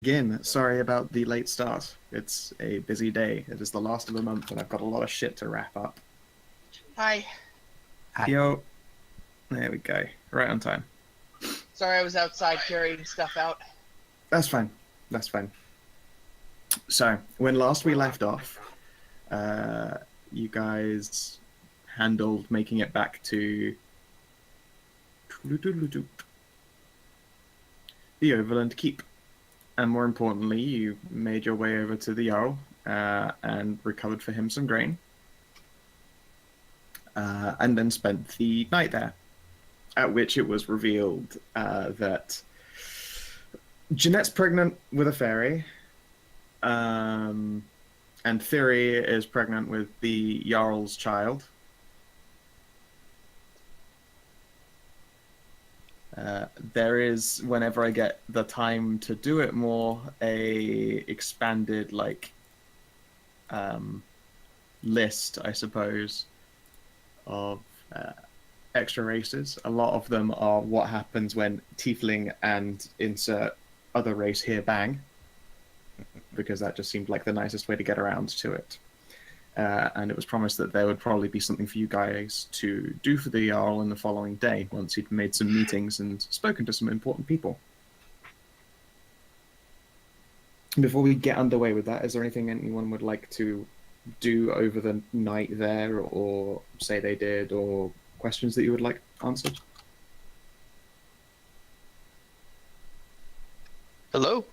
Again, sorry about the late start. It's a busy day. It is the last of the month, and I've got a lot of shit to wrap up. Hi. Hi. Yo, there we go. Right on time. Sorry I was outside carrying stuff out. That's fine. That's fine. So, when last we left off, you guys handled making it back to the Overland Keep. And more importantly, you made your way over to the Jarl and recovered for him some grain. And then spent the night there, at which it was revealed that Jeanette's pregnant with a fairy, and Thyri is pregnant with the Jarl's child. There is, whenever I get the time to do it more, a expanded list, I suppose, of extra races. A lot of them are what happens when tiefling and insert other race here bang, because that just seemed like the nicest way to get around to it. And it was promised that there would probably be something for you guys to do for the Jarl in the following day, once he'd made some meetings and spoken to some important people. Before we get underway with that, is there anything anyone would like to do over the night there, or say they did, or questions that you would like answered? Hello?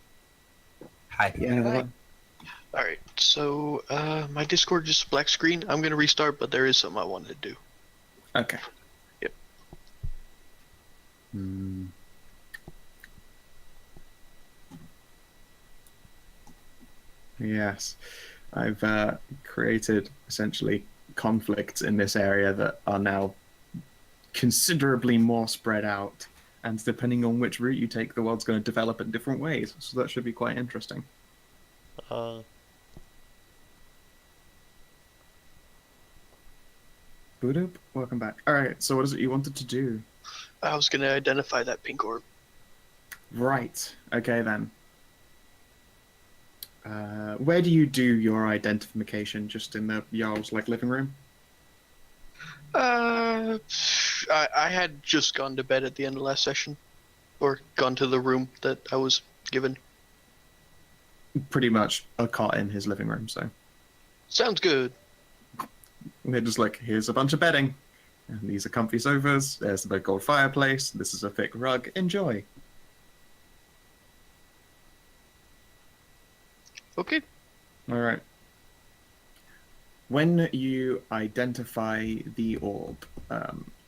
Hi. Yeah. Hi. Alright, so my Discord just black screen. I'm gonna restart, but there is something I wanted to do. Okay. Yep. Yes. I've created essentially conflicts in this area that are now considerably more spread out, and depending on which route you take, the world's going to develop in different ways, so that should be quite interesting. Boop, welcome back. Alright, so what is it you wanted to do? I was gonna identify that pink orb. Right, okay then. Where do you do your identification? Just in the Jarl's living room? I had just gone to bed at the end of last session. Or gone to the room that I was given. Pretty much a cot in his living room, so. Sounds good. They're just here's a bunch of bedding. And these are comfy sofas. There's the big gold fireplace. This is a thick rug. Enjoy. Okay. All right. When you identify the orb,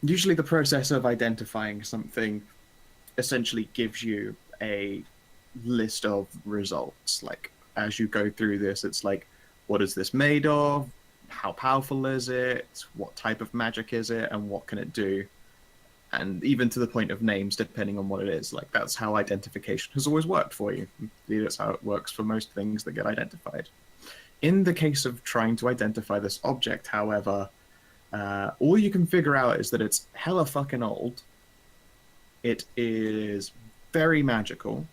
usually the process of identifying something essentially gives you a list of results. As you go through this, it's what is this made of? How powerful is it? What type of magic is it? And what can it do? And even to the point of names, depending on what it is. That's how identification has always worked for you. That's how it works for most things that get identified. In the case of trying to identify this object, however, all you can figure out is that it's hella fucking old. It is very magical.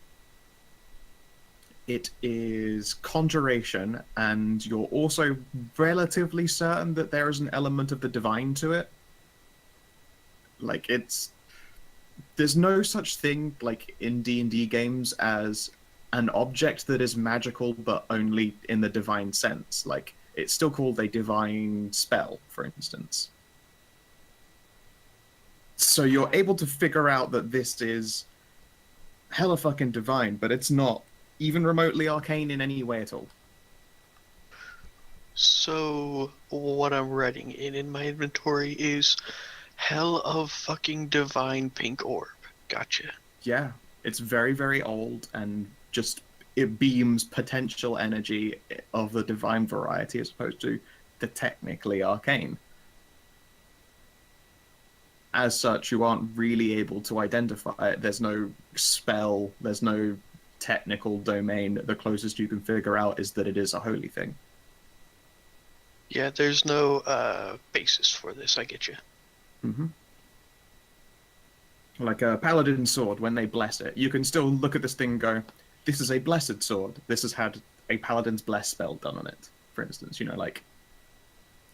It is conjuration, and you're also relatively certain that there is an element of the divine to it. There's no such thing in D&D games as an object that is magical but only in the divine sense. It's still called a divine spell, for instance. So you're able to figure out that this is hella fucking divine, but it's not even remotely arcane in any way at all. So, what I'm writing in my inventory is Hell of fucking divine pink orb. Gotcha. Yeah, it's very, very old, and just it beams potential energy of the divine variety as opposed to the technically arcane. As such, you aren't really able to identify it. There's no spell, there's no technical domain. The closest you can figure out is that it is a holy thing. Yeah, there's no basis for this, I get you. Mm-hmm. Like a paladin sword, when they bless it, you can still look at this thing and go, this is a blessed sword. This has had a paladin's bless spell done on it, for instance. You know, like,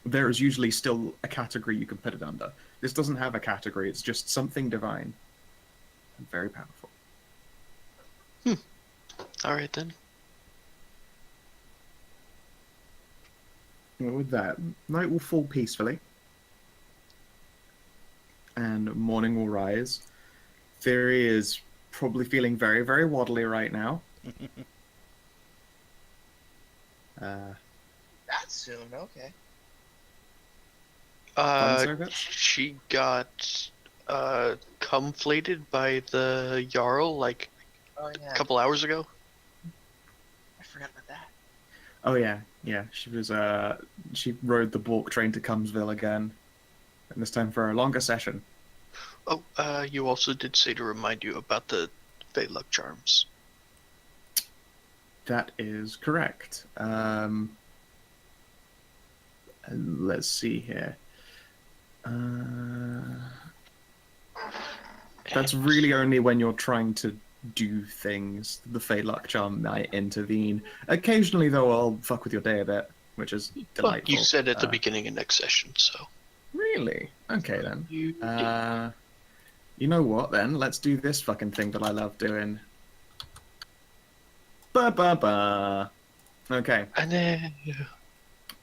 there is usually still a category you can put it under. This doesn't have a category. It's just something divine and very powerful. All right then. Well, with that, night will fall peacefully, and morning will rise. Thyri is probably feeling very, very waddly right now. That soon, okay. She got cum-flated by the Jarl like Oh a yeah, couple hours ago. I forgot about that. Oh yeah, yeah. She was she rode the Bork train to Cumsville again, and this time for a longer session. Oh, you also did say to remind you about the Fey Luck charms. That is correct. Let's see here. That's really only when you're trying to do things. The Fey Luck charm might intervene. Occasionally, though, I'll fuck with your day a bit, which is delightful. You said at the beginning of next session, so. Really? Okay, then. You You know what, then? Let's do this fucking thing that I love doing. Ba-ba-ba. Okay. And then...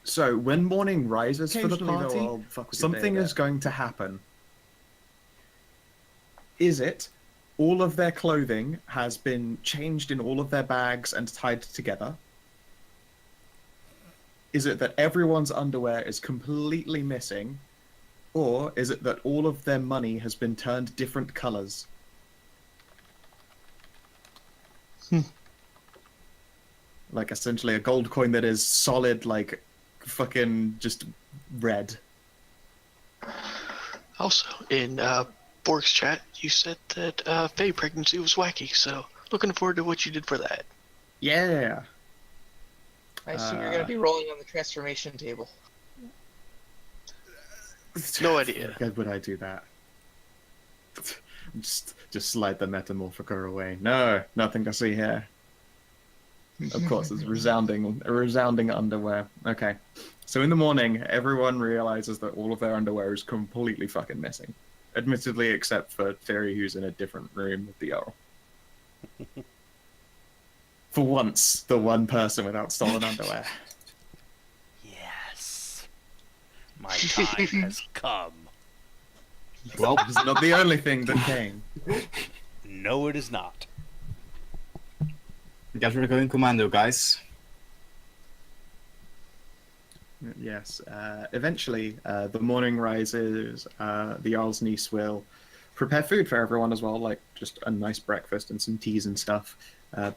So, when morning rises for the Occasionally, though, party, I'll something is going to happen. Is it all of their clothing has been changed in all of their bags and tied together? Is it that everyone's underwear is completely missing? Or is it that all of their money has been turned different colors? Like, essentially a gold coin that is solid, like, fucking just red. Also, in Bork's chat, you said that Fey pregnancy was wacky, so looking forward to what you did for that. Yeah. I assume you're gonna be rolling on the transformation table. No idea. Why would I do that? Just slide the metamorphica away. No, nothing to see here. Of course, it's resounding underwear. Okay. So in the morning, everyone realizes that all of their underwear is completely fucking missing. Admittedly, except for Thyri, who's in a different room with the Jarl. For once, the one person without stolen underwear. Yes. My time has come. Well, it's not the only thing that came. No, it is not. Guess we're going commando, guys. Yes. Eventually, the morning rises. The Jarl's niece will prepare food for everyone as well, like just a nice breakfast and some teas and stuff,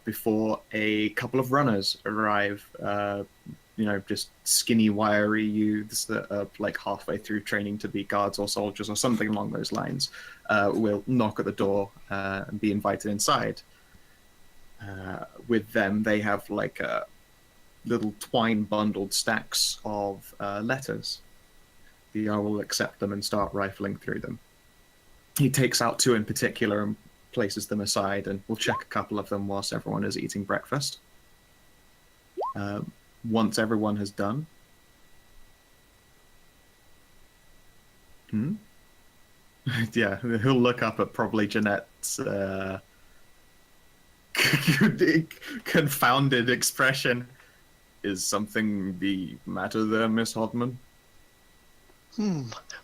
before a couple of runners arrive. You know, just skinny, wiry youths that are like halfway through training to be guards or soldiers or something along those lines, will knock at the door and be invited inside. With them, they have like little twine bundled stacks of letters. The Jarl will accept them and start rifling through them. He takes out two in particular and places them aside, and we'll check a couple of them whilst everyone is eating breakfast. Once everyone has done... Yeah, he'll look up at probably Jeanette's confounded expression. Is something the matter there, Miss Hauptmann?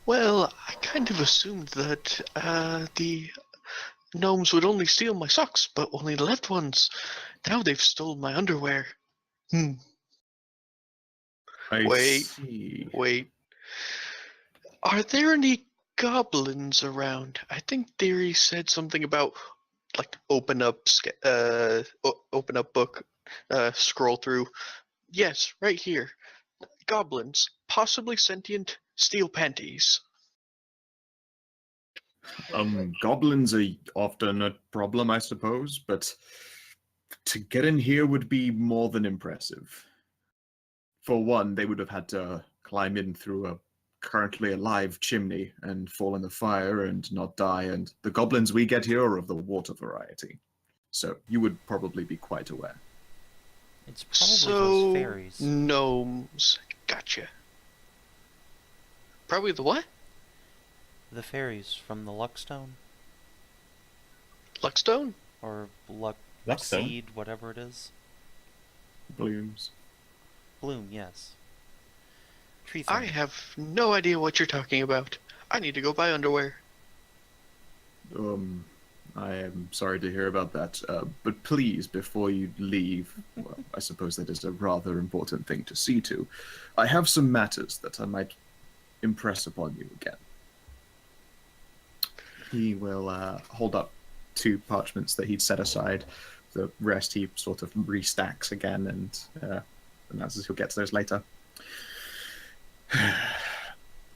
Well, I kind of assumed that the gnomes would only steal my socks, but only the left ones. Now they've stolen my underwear. I see. Wait. Are there any goblins around? I think Thyri said something about like open up book, scroll through. Yes, right here. Goblins, possibly sentient, steal panties. Goblins are often a problem, I suppose, but to get in here would be more than impressive. For one, they would have had to climb in through a currently alive chimney and fall in the fire and not die, and the goblins we get here are of the water variety. So you would probably be quite aware. It's probably So those fairies. gnomes. Gotcha. Probably the what? The fairies from the Luckstone? Luckstone? Or Luck Luckstone? Seed, whatever it is. Blooms. Bloom, yes. Tree I thing. have no idea what you're talking about. I need to go buy underwear. I am sorry to hear about that. But please, before you leave, well, I suppose that is a rather important thing to see to. I have some matters that I might impress upon you again. He will hold up 2 parchments that he'd set aside. The rest he sort of restacks again, and announces he'll get to those later.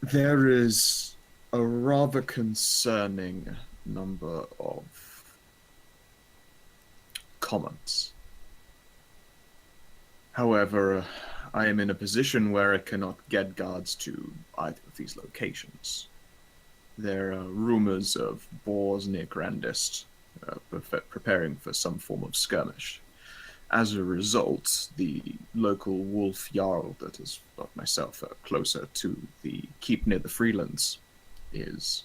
There is a rather concerning number of comments. However, I am in a position where I cannot get guards to either of these locations. There are rumors of boars near Grandest, preparing for some form of skirmish. As a result, the local wolf Jarl that is, like myself, closer to the keep near the Freelands, is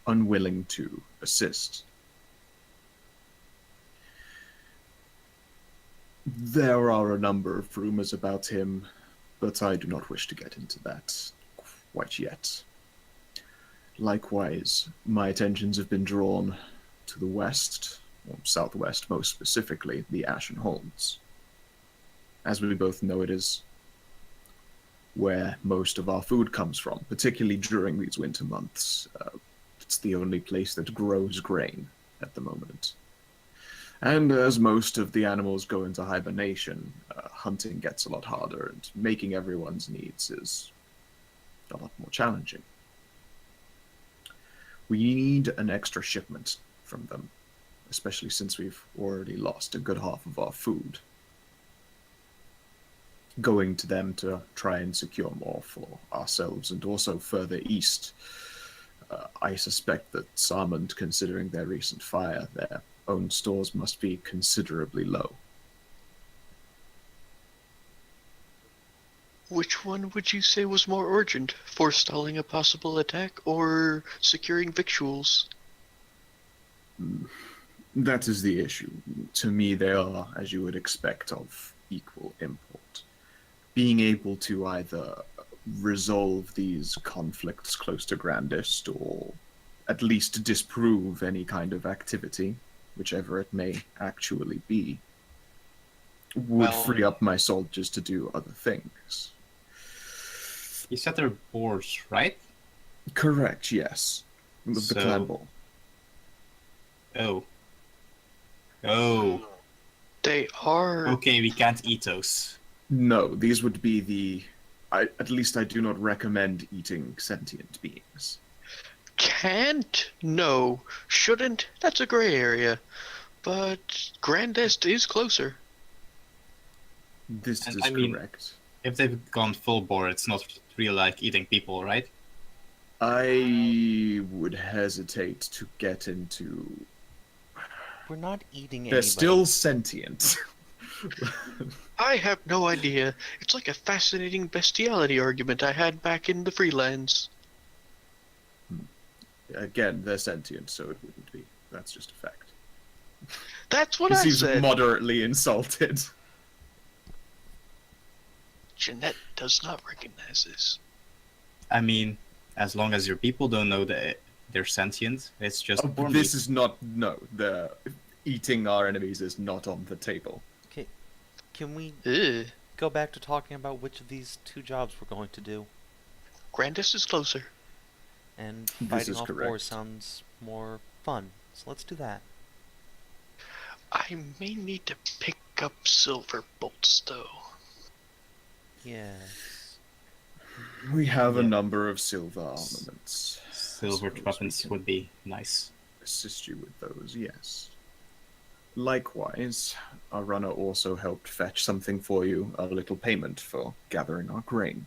unwilling to assist. There are a number of rumors about him, but I do not wish to get into that quite yet. Likewise, my attentions have been drawn to the west, or southwest most specifically, the Ashen Holds. As we both know, it is where most of our food comes from, particularly during these winter months. It's the only place that grows grain at the moment. And as most of the animals go into hibernation, hunting gets a lot harder, and making everyone's needs is a lot more challenging. We need an extra shipment from them, especially since we've already lost a good half of our food. Going to them to try and secure more for ourselves, and also further east, I suspect that Sarmond, considering their recent fire, their own stores must be considerably low. Which one would you say was more urgent? Forestalling a possible attack or securing victuals? That is the issue. To me, they are, as you would expect, of equal import. Being able to either resolve these conflicts close to Grandest, or at least disprove any kind of activity, whichever it may actually be, would free up my soldiers to do other things. You said they're boars, right? Correct, yes. With the clan ball. Oh. Oh. They are... Okay, we can't eat those. No, these would be the... at least I do not recommend eating sentient beings. Can't? No. Shouldn't? That's a gray area. But Grandest is closer. This And is I mean- correct. If they've gone full boar, it's not really like eating people, right? I would hesitate to get into... We're not eating They're anybody. still sentient. I have no idea. It's like a fascinating bestiality argument I had back in the Freelands. Again, they're sentient, so it wouldn't be. That's just a fact. That's what He I seems said. moderately insulted. Jeanette does not recognize this. I mean, as long as your people don't know that they're sentient, it's just boar This meat. is not... No, the eating our enemies is not on the table. Okay, can we Ugh. go back to talking about which of these 2 jobs we're going to do? Grandest is closer. And This fighting is off correct. boars sounds more fun, so let's do that. I may need to pick up silver bolts, though. Yes. We have a Yeah. number of silver armaments. Silver Suppose weapons we can would be nice. assist you with those, yes. Likewise, our runner also helped fetch something for you, a little payment for gathering our grain.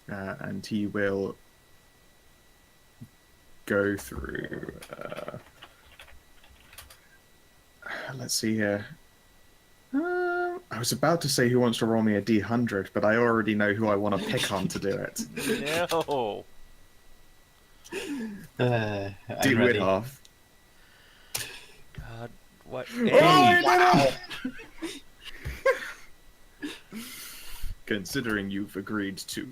And he will go through Let's see here. I was about to say who wants to roll me a D100, but I already know who I want to pick on to do it. No. I'm Do it, ready. Hoff. God, what? Oh, Hey, I did it! Considering you've agreed to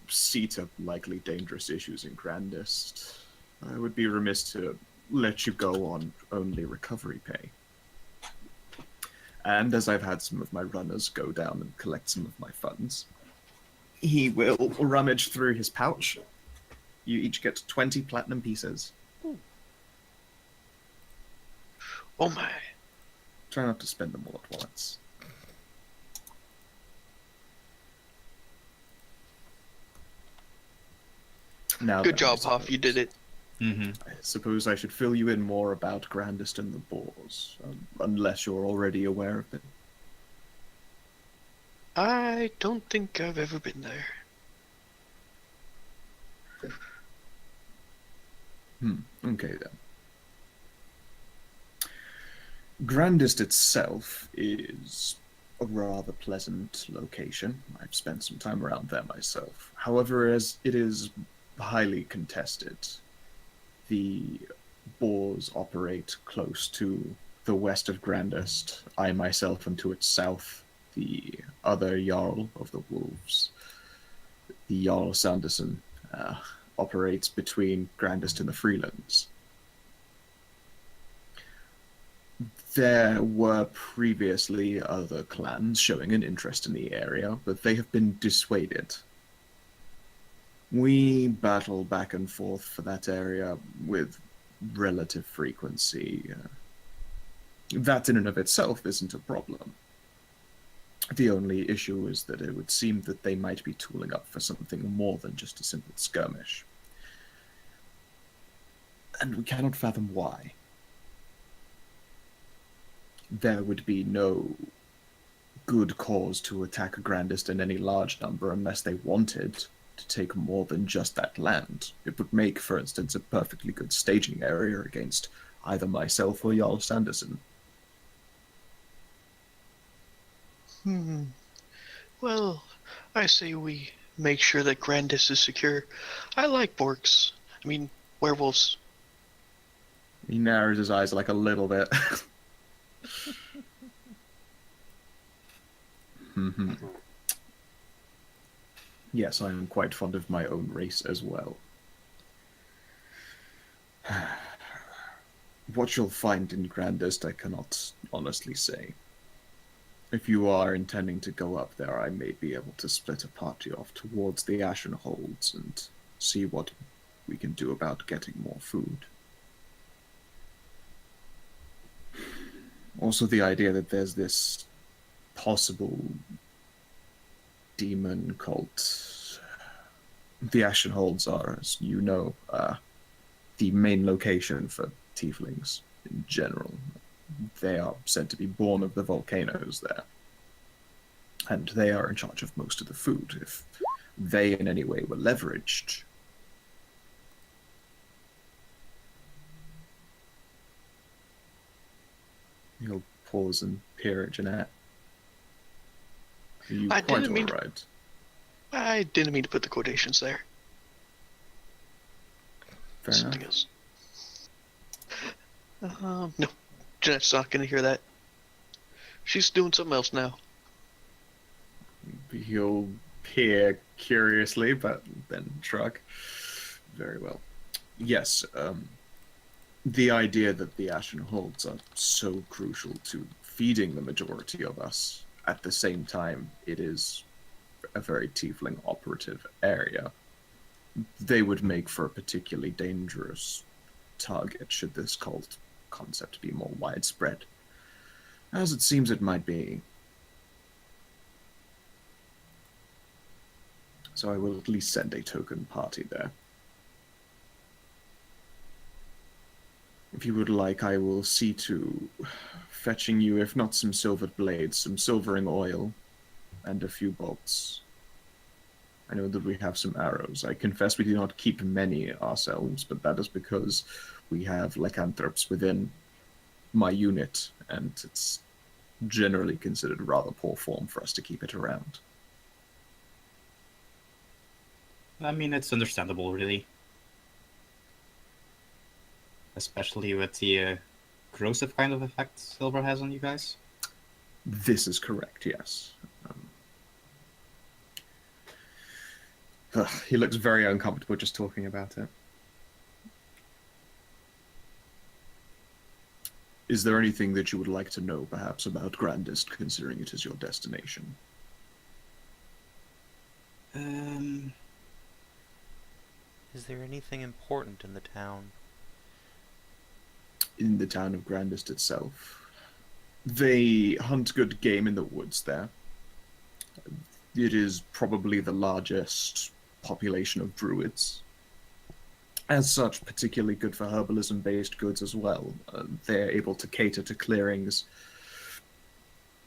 seat up likely dangerous issues in Grandest, I would be remiss to let you go on only recovery pay. And as I've had some of my runners go down and collect some of my funds, he will rummage through his pouch. You each get 20 platinum pieces. Oh my. Try not to spend them all at once. Now Good then, job, I Hoff. You did it. Mm-hmm. I suppose I should fill you in more about Grandest and the Boars, unless you're already aware of it. I don't think I've ever been there. Okay then. Grandest itself is a rather pleasant location. I've spent some time around there myself. However, as it is highly contested, the Boars operate close to the west of Grandest. I myself am to its south. The other Jarl of the Wolves, the Jarl Sanderson, operates between Grandest and the Freelands. There were previously other clans showing an interest in the area, but they have been dissuaded. We battle back and forth for that area with relative frequency. That in and of itself isn't a problem. The only issue is that it would seem that they might be tooling up for something more than just a simple skirmish. And we cannot fathom why. There would be no good cause to attack Grandest in any large number unless they wanted to take more than just that land. It would make, for instance, a perfectly good staging area against either myself or Jarl Sanderson. Well, I say we make sure that Grandis is secure. I like borks. I mean, werewolves. He narrows his eyes like a little bit. Yes, I am quite fond of my own race as well. What you'll find in Grandest, I cannot honestly say. If you are intending to go up there, I may be able to split a party off towards the Ashen Holds and see what we can do about getting more food. Also, the idea that there's this possible demon cult. The Ashen Holds are, as you know, the main location for tieflings in general. They are said to be born of the volcanoes there. And they are in charge of most of the food. If they in any way were leveraged, he'll pause and peer at Jeanette. Are you I quite didn't mean all right? I didn't mean to put the quotations there. Fair Something enough. else. No. Jeanette's not going to hear that. She's doing something else now. He'll peer curiously, but then shrug. Very well. Yes, the idea that the Ashen Holds are so crucial to feeding the majority of us, at the same time, it is a very tiefling operative area. They would make for a particularly dangerous target should this cult concept be more widespread, as it seems it might be. So I will at least send a token party there. If you would like, I will see to fetching you, if not some silvered blades, some silvering oil, and a few bolts. I know that we have some arrows. I confess we do not keep many ourselves, but that is because we have lycanthropes within my unit, and it's generally considered rather poor form for us to keep it around. I mean, it's understandable, really. Especially with the corrosive kind of effect silver has on you guys. This is correct, yes. He looks very uncomfortable just talking about it. Is there anything that you would like to know, perhaps, about Grandest, considering it is your destination? Is there anything important in the town? In the town of Grandest itself. They hunt good game in the woods there. It is probably the largest population of druids. As such, particularly good for herbalism-based goods as well. They're able to cater to clearings,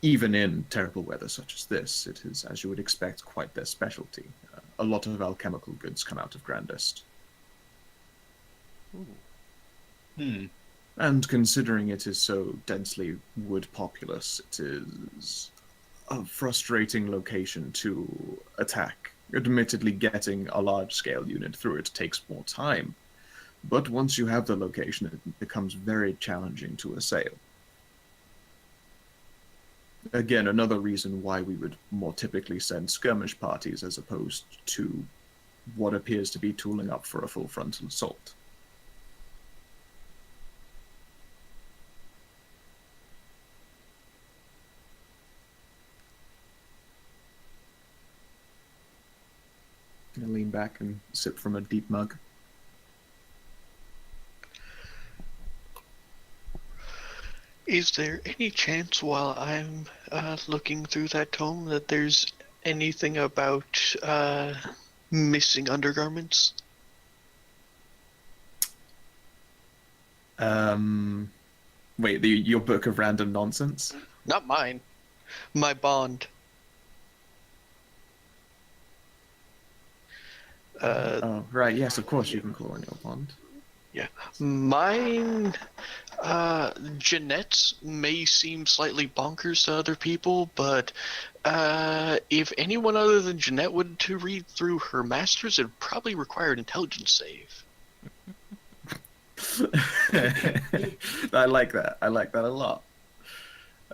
even in terrible weather such as this. It is, as you would expect, quite their specialty. A lot of alchemical goods come out of Grandest. And considering it is so densely wood populous, it is a frustrating location to attack. Admittedly, getting a large-scale unit through it takes more time, but once you have the location, it becomes very challenging to assail. Again, another reason why we would more typically send skirmish parties as opposed to what appears to be tooling up for a full frontal assault. I'm gonna lean back and sip from a deep mug. Is there any chance while I'm looking through that tome that there's anything about missing undergarments? Wait, your book of random nonsense? Not mine. My bond. Oh, right, yes, of course you can call on your bond. Yeah. Mine, Jeanette may seem slightly bonkers to other people, but if anyone other than Jeanette would to read through her masters, it'd probably require an intelligence save. I like that. I like that a lot.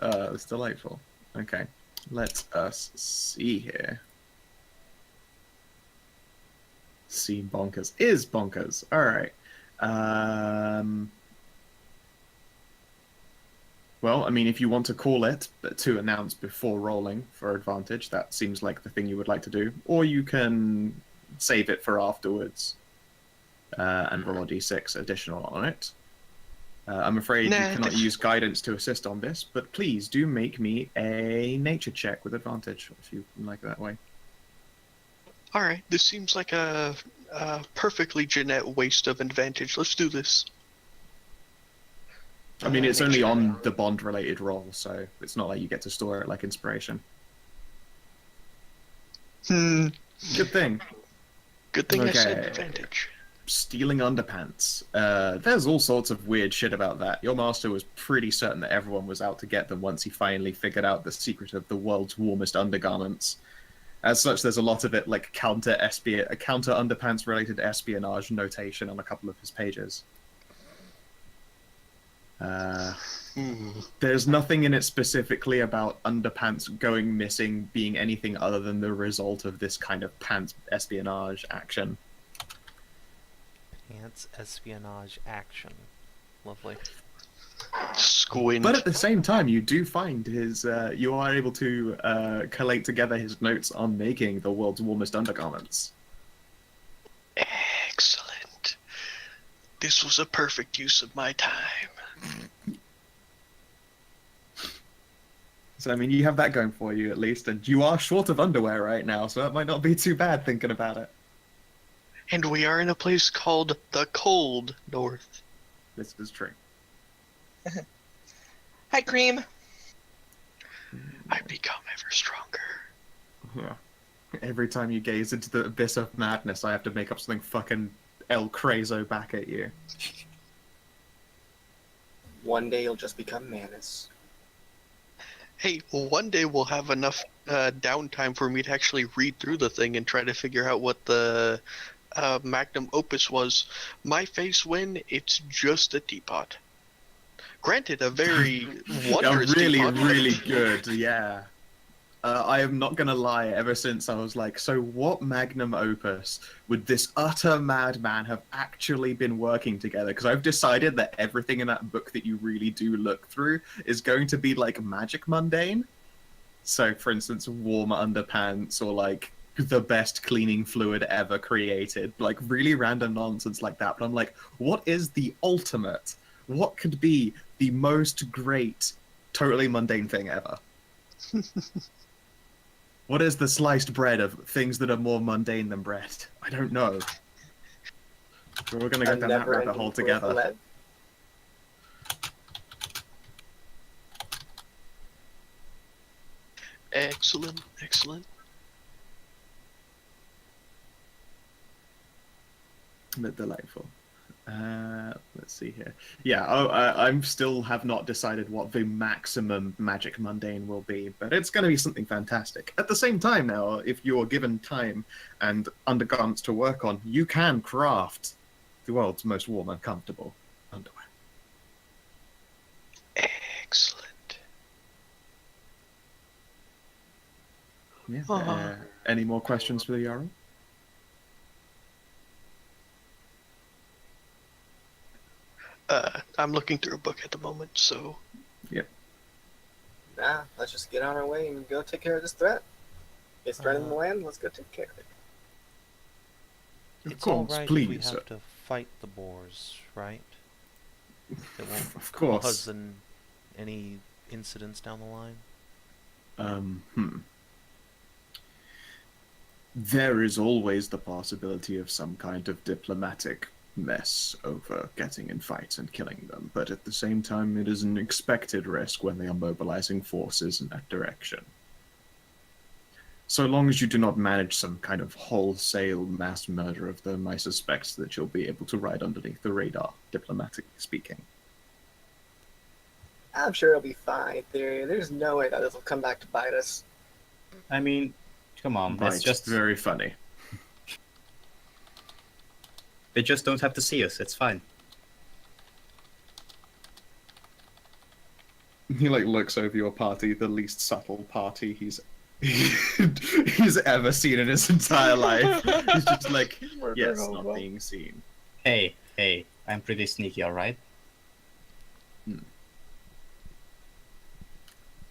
It's delightful. Okay, let us see here. See, bonkers is bonkers. All right. Well, I mean, if you want to call it to announce before rolling for advantage, that seems like the thing you would like to do. Or you can save it for afterwards and roll a d6 additional on it. I'm afraid you cannot use guidance to assist on this, but please do make me a nature check with advantage, if you like it that way. Alright, this seems like a perfectly Jeanette waste of advantage. Let's do this. I mean, it's only on the bond-related roll, so it's not like you get to store it like inspiration. Good thing. Good thing I said Okay. advantage. Stealing underpants. There's all sorts of weird shit about that. Your master was pretty certain that everyone was out to get them once he finally figured out the secret of the world's warmest undergarments. As such, there's a lot of it like counter underpants related espionage notation on a couple of his pages. There's nothing in it specifically about underpants going missing being anything other than the result of this kind of pants espionage action. Pants espionage action. Lovely. Squint. But at the same time, you do find his. You are able to collate together his notes on making the world's warmest undergarments. Excellent. This was a perfect use of my time. So, I mean, you have that going for you at least, and you are short of underwear right now, so that might not be too bad thinking about it. And we are in a place called the Cold North. This is true. Hi, Cream. I become ever stronger. Yeah. Every time you gaze into the abyss of madness, I have to make up something fucking El Crazo back at you. One day you'll just become Manus. Hey, one day we'll have enough downtime for me to actually read through the thing and try to figure out what the magnum opus was. My face win, it's just a teapot. Granted, a very wondrous really, teapot. really good, yeah. I am not gonna lie, ever since I was like, so what magnum opus would this utter madman have actually been working together? Because I've decided that everything in that book that you really do look through is going to be like magic mundane. So, for instance, warm underpants or like the best cleaning fluid ever created, like really random nonsense like that. But I'm like, what is the ultimate? What could be the most great, totally mundane thing ever? What is the sliced bread of things that are more mundane than bread? I don't know. We're gonna go down that rabbit hole together. Excellent, excellent. Delightful. Let's see here. Yeah, I'm still have not decided what the maximum magic mundane will be, but it's going to be something fantastic. At the same time now, if you're given time and undergarments to work on, you can craft the world's most warm and comfortable underwear. Excellent. Yeah. Any more questions for the Jarl? I'm looking through a book at the moment, so... Yep. Nah, let's just get on our way and go take care of this threat. It's threatening the land, let's go take care of it. It's course, all right please. if we have to fight the boars, right? It won't Of course. cause any incidents down the line? There is always the possibility of some kind of diplomatic mess over getting in fights and killing them, but at the same time it is an expected risk when they are mobilizing forces in that direction. So long as you do not manage some kind of wholesale mass murder of them, I suspect that you'll be able to ride underneath the radar, diplomatically speaking. I'm sure it'll be fine. There's no way that this will come back to bite us. I mean, come on, Right, it's just very funny. they just don't have to see us. It's fine. He like looks over your party, the least subtle party he's ever seen in his entire life. He's just like, yes, not being seen. Hey, I'm pretty sneaky, alright?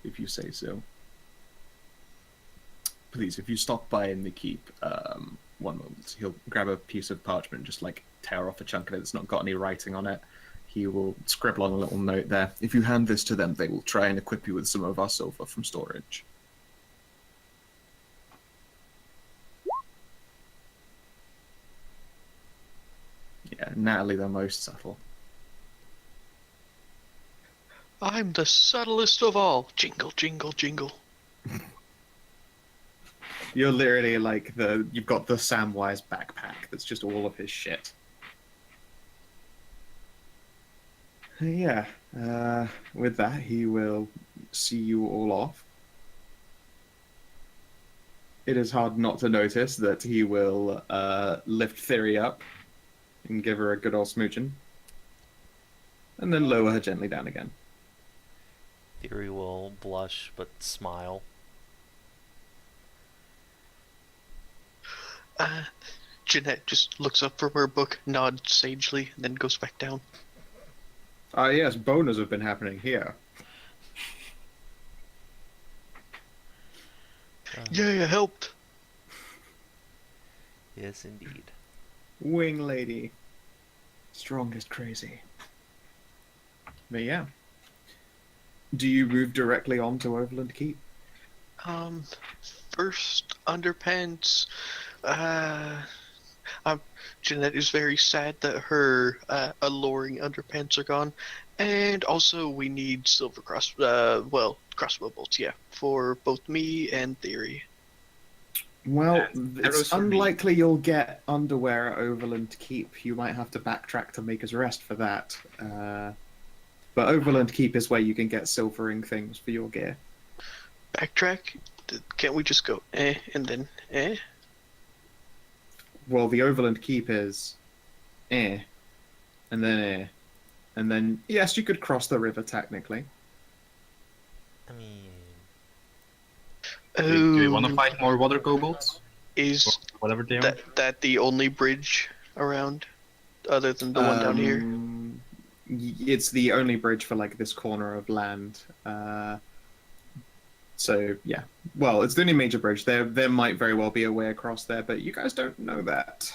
If you say so. Please, if you stop by in the keep, one moment, he'll grab a piece of parchment and just like tear off a chunk of it that's not got any writing on it. He will scribble on a little note there. If you hand this to them, they will try and equip you with some of our silver from storage. Yeah, Natalie the most subtle. I'm the subtlest of all. Jingle, jingle, jingle. You're literally like you've got the Samwise backpack that's just all of his shit. Yeah, with that, he will see you all off. It is hard not to notice that he will lift Thyri up and give her a good old smooching, and then lower her gently down again. Thyri will blush but smile. Jeanette just looks up from her book, nods sagely, and then goes back down. Ah, yes, boners have been happening here. Yeah, you helped. Yes, indeed. Wing lady. Strongest crazy. But yeah. Do you move directly on to Overland Keep? First, underpants. Jeanette is very sad that her alluring underpants are gone, and also we need silver crossbow bolts, yeah, for both me and Thyri. Well, arrows it's for me. unlikely you'll get underwear at Overland Keep. You might have to backtrack to Maker's Rest for that. But Overland Keep is where you can get silvering things for your gear. Backtrack? Can't we just go and then Well, the Overland Keep is and then and then yes, you could cross the river technically. I mean, Do you want to fight more water kobolds? Is Or whatever they are? that the only bridge around, other than the one down here? It's the only bridge for like this corner of land. So yeah, well, it's the only major bridge. There might very well be a way across there, but you guys don't know that.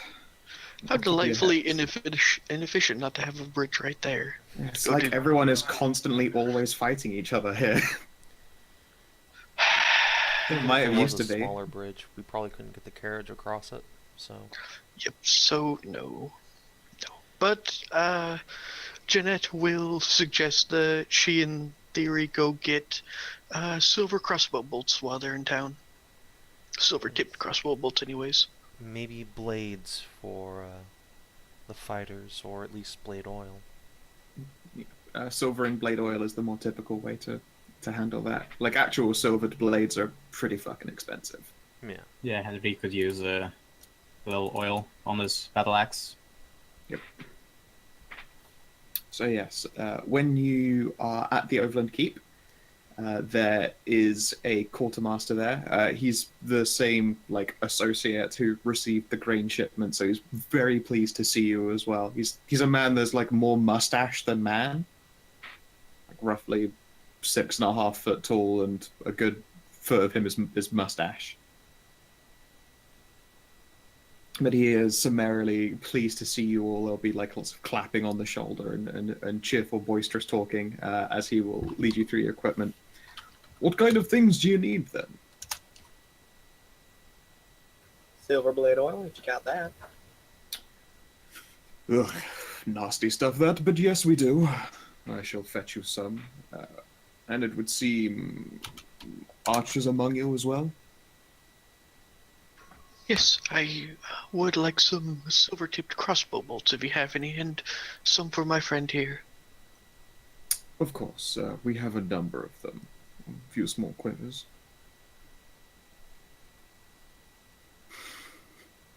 How delightfully inefficient not to have a bridge right there. It's Go like do- everyone is constantly always fighting each other here. It might if have it used to was a be. smaller bridge, we probably couldn't get the carriage across it. So Yep. So no. But Jeanette will suggest that she and Thyri go get silver crossbow bolts while they're in town. Silver-tipped crossbow bolts, anyways. maybe blades for the fighters, or at least blade oil. Silver and blade oil is the more typical way to handle that. Like actual silvered blades are pretty fucking expensive. Yeah. Yeah, Henry could use a little oil on his battle axe. Yep. So yes, when you are at the Overland Keep, there is a quartermaster there. He's the same like associate who received the grain shipment, so he's very pleased to see you as well. He's a man that's like more mustache than man, like roughly 6.5 foot tall, and a good foot of him is mustache. But he is summarily pleased to see you all. There'll be like lots of clapping on the shoulder and cheerful, boisterous talking as he will lead you through your equipment. What kind of things do you need then? Silver blade oil, if you got that. Ugh, nasty stuff that, but yes, we do. I shall fetch you some. And it would seem archers among you as well? Yes, I would like some silver-tipped crossbow bolts if you have any, and some for my friend here. Of course, we have a number of them. A few small quivers.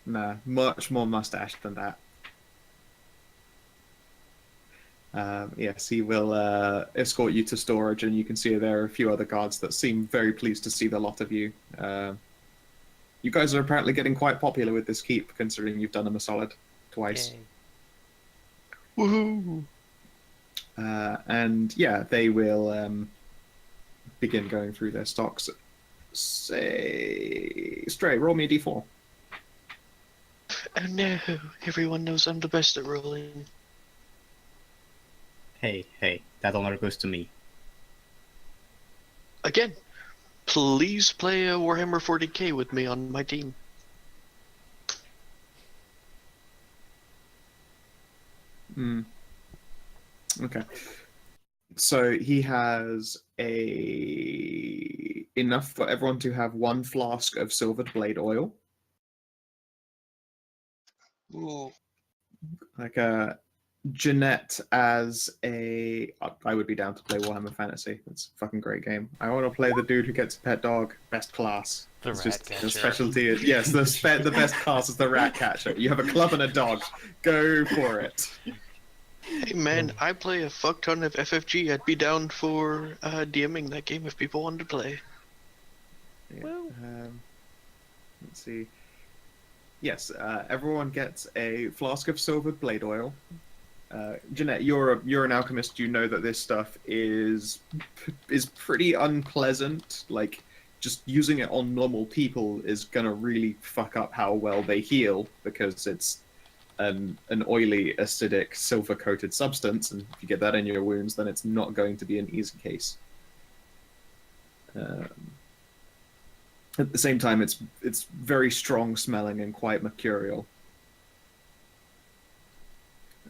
Nah, much more mustache than that. Yes, he will escort you to storage, and you can see there are a few other guards that seem very pleased to see the lot of you. You guys are apparently getting quite popular with this keep, considering you've done them a solid twice. Yay. Woohoo! And yeah, they will begin going through their stocks. Say, Stray, roll me a d4. Oh no, everyone knows I'm the best at rolling. Hey, that honor goes to me. Again, please play a Warhammer 40k with me on my team. Okay. So he has enough for everyone to have 1 flask of silvered blade oil. Ooh. Like Jeanette as I would be down to play Warhammer Fantasy. It's a fucking great game. I want to play the dude who gets a pet dog. Best class. The It's rat just catcher. the specialty. Yes, the best class is the rat catcher. You have a club and a dog. Go for it. Hey man, I play a fuck ton of FFG. I'd be down for DMing that game if people wanted to play. Yeah, Woo. let's see. Yes, everyone gets a flask of silvered blade oil. Jeanette, you're an alchemist. You know that this stuff is pretty unpleasant. Like, just using it on normal people is gonna really fuck up how well they heal, because it's an oily, acidic, silver-coated substance, and if you get that in your wounds, then it's not going to be an easy case. At the same time, it's very strong smelling and quite mercurial.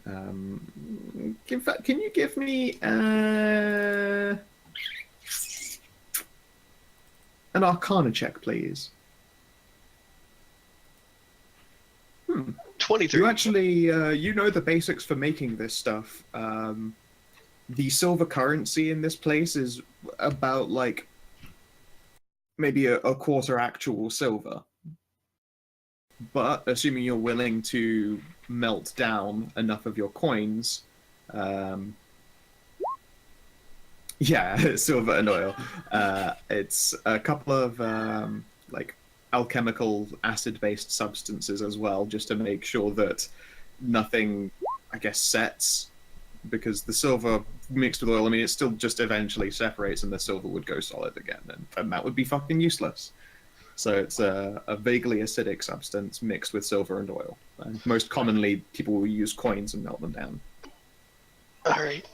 In fact, can you give me an Arcana check, please? 23. You actually, you know the basics for making this stuff. the silver currency in this place is about like maybe a quarter actual silver. But assuming you're willing to melt down enough of your coins, yeah, silver and oil. It's a couple of like alchemical acid-based substances as well, just to make sure that nothing, I guess, sets. Because the silver mixed with oil, I mean, it still just eventually separates, and the silver would go solid again, and that would be fucking useless. So it's a vaguely acidic substance mixed with silver and oil. And most commonly, people will use coins and melt them down. Alright,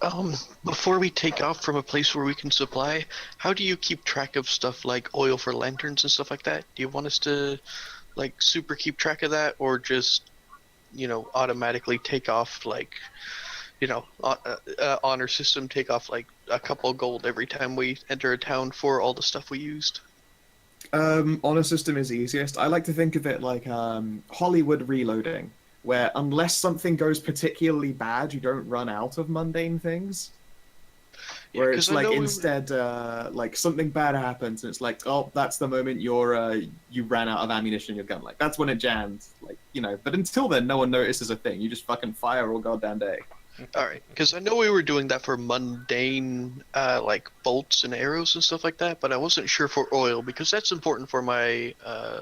before we take off from a place where we can supply, how do you keep track of stuff like oil for lanterns and stuff like that? Do you want us to, like, super keep track of that, or just, you know, automatically take off, like, you know, honor system, take off, like, a couple gold every time we enter a town for all the stuff we used? Honor system is easiest. I like to think of it like Hollywood reloading, where unless something goes particularly bad, you don't run out of mundane things. Yeah, Where 'cause it's I like know instead, like something bad happens, and it's like, oh, that's the moment you ran out of ammunition in your gun. Like that's when it jammed. Like you know, but until then, no one notices a thing. You just fucking fire all goddamn day. Alright, because I know we were doing that for mundane, like bolts and arrows and stuff like that, but I wasn't sure for oil, because that's important for my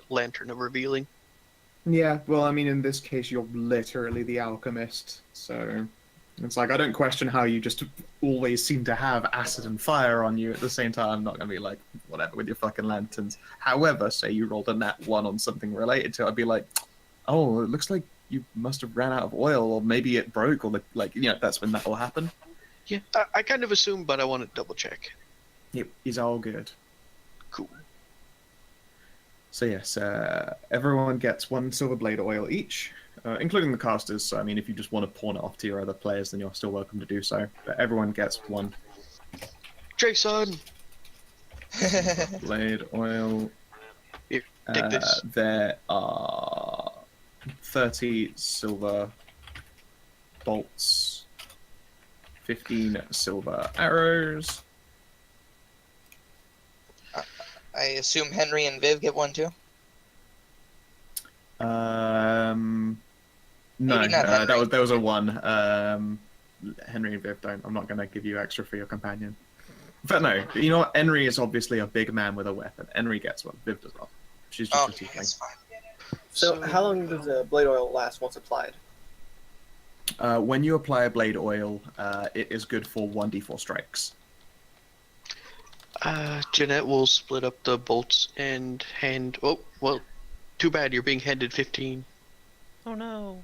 lantern of revealing. Yeah, well, I mean, in this case, you're literally the alchemist, so it's like I don't question how you just always seem to have acid and fire on you at the same time. I'm not gonna be like whatever with your fucking lanterns. However, say you rolled a nat 1 on something related to it, I'd be like, oh, it looks like you must have ran out of oil, or maybe it broke, or like you know, that's when that will happen. Yeah, I kind of assumed, but I want to double check. Yep, is all good. Cool. So yes, everyone gets 1 silver blade oil each, including the casters. So I mean, if you just want to pawn it off to your other players, then you're still welcome to do so. But everyone gets 1 Jason! blade oil. Here, take this. There are 30 silver bolts, 15 silver arrows. I assume Henry and Viv get 1 too? No, Maybe not Henry. there was a 1. Henry and Viv don't. I'm not going to give you extra for your companion. But no, you know what? Henry is obviously a big man with a weapon. Henry gets 1. Viv does not. She's just a Okay, tiefling. that's fine. So, how long does the blade oil last once applied? When you apply a blade oil, it is good for 1d4 strikes. Jeanette will split up the bolts and hand. Oh, well, too bad you're being handed 15. Oh no.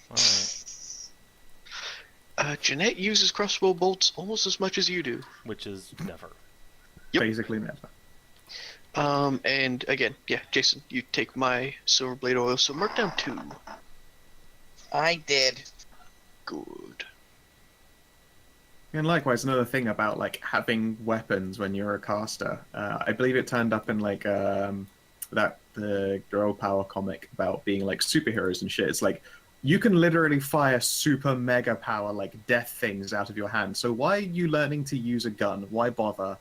Alright. Jeanette uses crossbow bolts almost as much as you do. Which is never. Yep. Basically never. And again, yeah, Jason, you take my silver blade oil, so mark down 2. I did. Good. And likewise, another thing about like having weapons when you're a caster, I believe it turned up in like the Girl Power comic about being like superheroes and shit. It's like you can literally fire super mega power like death things out of your hand. So why are you learning to use a gun? Why bother?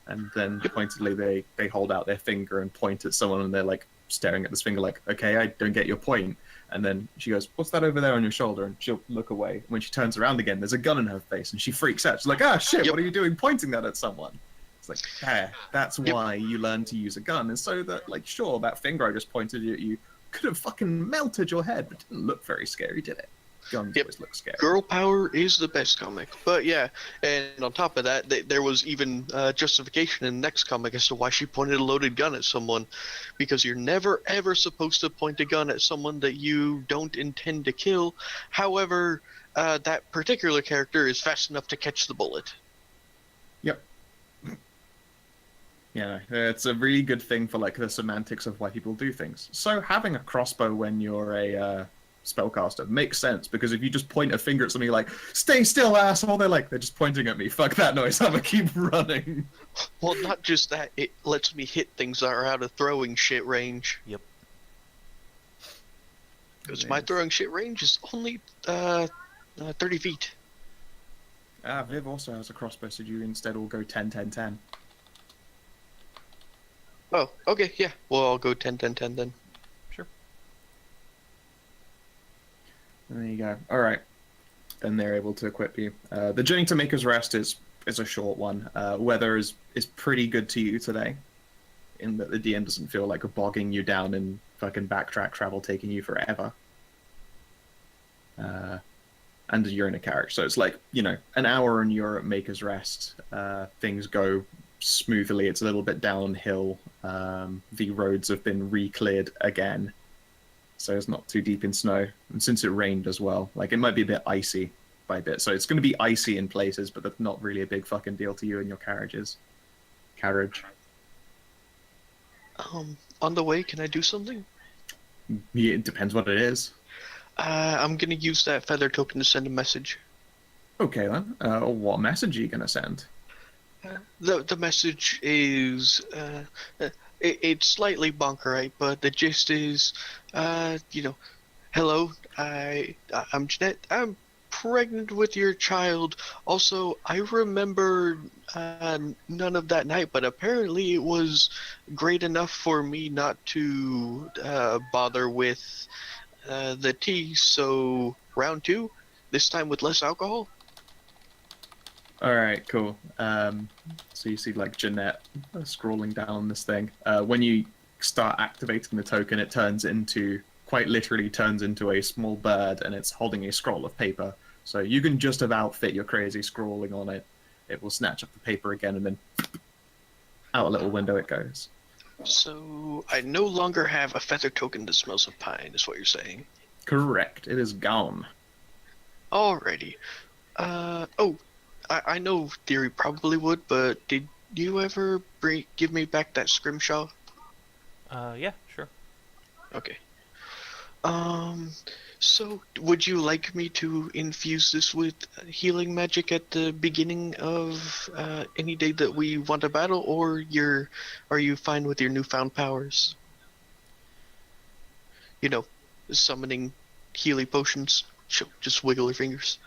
And then pointedly they hold out their finger and point at someone, and they're like staring at this finger like, okay, I don't get your point. And then she goes, what's that over there on your shoulder? And she'll look away. When she turns around again, there's a gun in her face, and she freaks out. She's like, ah, shit, what are you doing pointing that at someone? It's like, that's why you learn to use a gun. And so that, like, sure, that finger I just pointed at you could have fucking melted your head, but didn't look very scary, did it? Guns always look scary. Girl Power is the best comic. But yeah, and on top of that, there was even justification in the next comic as to why she pointed a loaded gun at someone. Because you're never ever supposed to point a gun at someone that you don't intend to kill. However, that particular character is fast enough to catch the bullet. Yep. Yeah, it's a really good thing for like the semantics of why people do things. So having a crossbow when you're a spellcaster makes sense, because if you just point a finger at somebody like, stay still, asshole, they're just pointing at me. Fuck that noise, I'm gonna keep running. Well, not just that, it lets me hit things that are out of throwing shit range. Yep. Because my throwing shit range is only 30 feet. Viv also has a crossbow, so you instead will go 10, 10, 10. Oh, okay, yeah. Well, I'll go 10, 10, 10 then. Sure. There you go. All right. Then they're able to equip you. The journey to Maker's Rest is a short one. Weather is pretty good to you today, in that the DM doesn't feel like bogging you down in fucking backtrack travel taking you forever. And you're in a carriage, so it's like, you know, an hour and you're at Maker's Rest. Things go smoothly. It's a little bit downhill. The roads have been re-cleared again, so it's not too deep in snow. And since it rained as well, like, it might be a bit icy by a bit, so it's going to be icy in places, but that's not really a big fucking deal to you and your carriage. On the way, can I do something? Yeah, it depends what it is. I'm gonna use that feather token to send a message. Okay then. What message are you gonna send? The message is it's slightly bonkerite, but the gist is, you know, hello, I'm Jeanette. I'm pregnant with your child. Also, I remember none of that night, but apparently it was great enough for me not to bother with the tea. So round 2, this time with less alcohol. All right, cool. So you see like Jeanette scrolling down this thing. When you start activating the token, it quite literally turns into a small bird, and it's holding a scroll of paper. So you can just about fit your crazy scrawling on it. It will snatch up the paper again, and then out a little window it goes. So I no longer have a feather token that smells of pine, is what you're saying? Correct. It is gone. Alrighty. I know Thyri probably would, but did you ever give me back that scrimshaw? Yeah, sure. Okay. So would you like me to infuse this with healing magic at the beginning of any day that we want to battle, or are you fine with your newfound powers? You know, summoning healing potions. Just wiggle your fingers.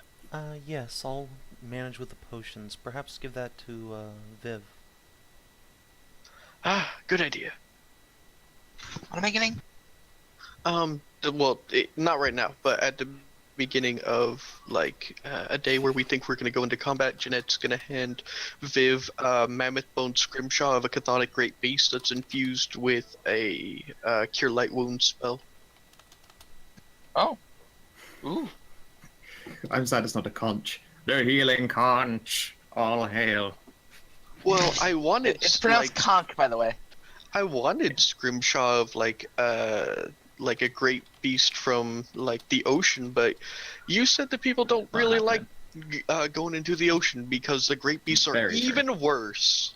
Yes, I'll manage with the potions. Perhaps give that to, Viv. Good idea. On the beginning? Well, not right now, but at the beginning of, like, a day where we think we're going to go into combat, Jeanette's going to hand Viv a mammoth bone scrimshaw of a chthonic great beast that's infused with a cure light wounds spell. Oh. Ooh. I'm sad it's not a conch. The healing conch. All hail. Well, I wanted It's pronounced conch, by the way. I wanted scrimshaw of like a great beast from like the ocean, but you said that people don't really like going into the ocean because the great beasts are Very true. even worse.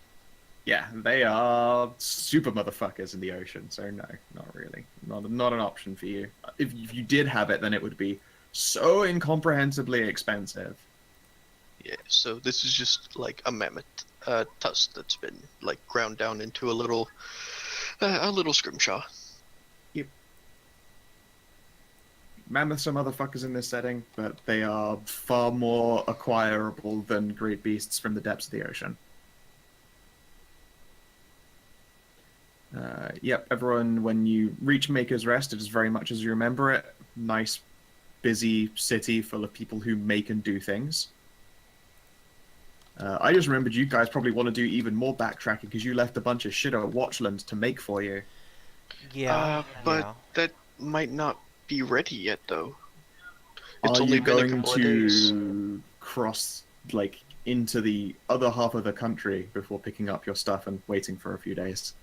Yeah, they are super motherfuckers in the ocean, so no, not really. Not an option for you. If you did have it, then it would be so incomprehensibly expensive. Yeah, so this is just like a mammoth tusk that's been like ground down into a little scrimshaw. Yep. Mammoths are motherfuckers in this setting, but they are far more acquirable than great beasts from the depths of the ocean. Yep, everyone, when you reach Maker's Rest, it is very much as you remember it. Nice, busy city full of people who make and do things. I just remembered you guys probably want to do even more backtracking because you left a bunch of shit at Watchland to make for you. Yeah, But that might not be ready yet, though. It's Are only you been a going couple of days. to cross, like, into the other half of the country before picking up your stuff and waiting for a few days?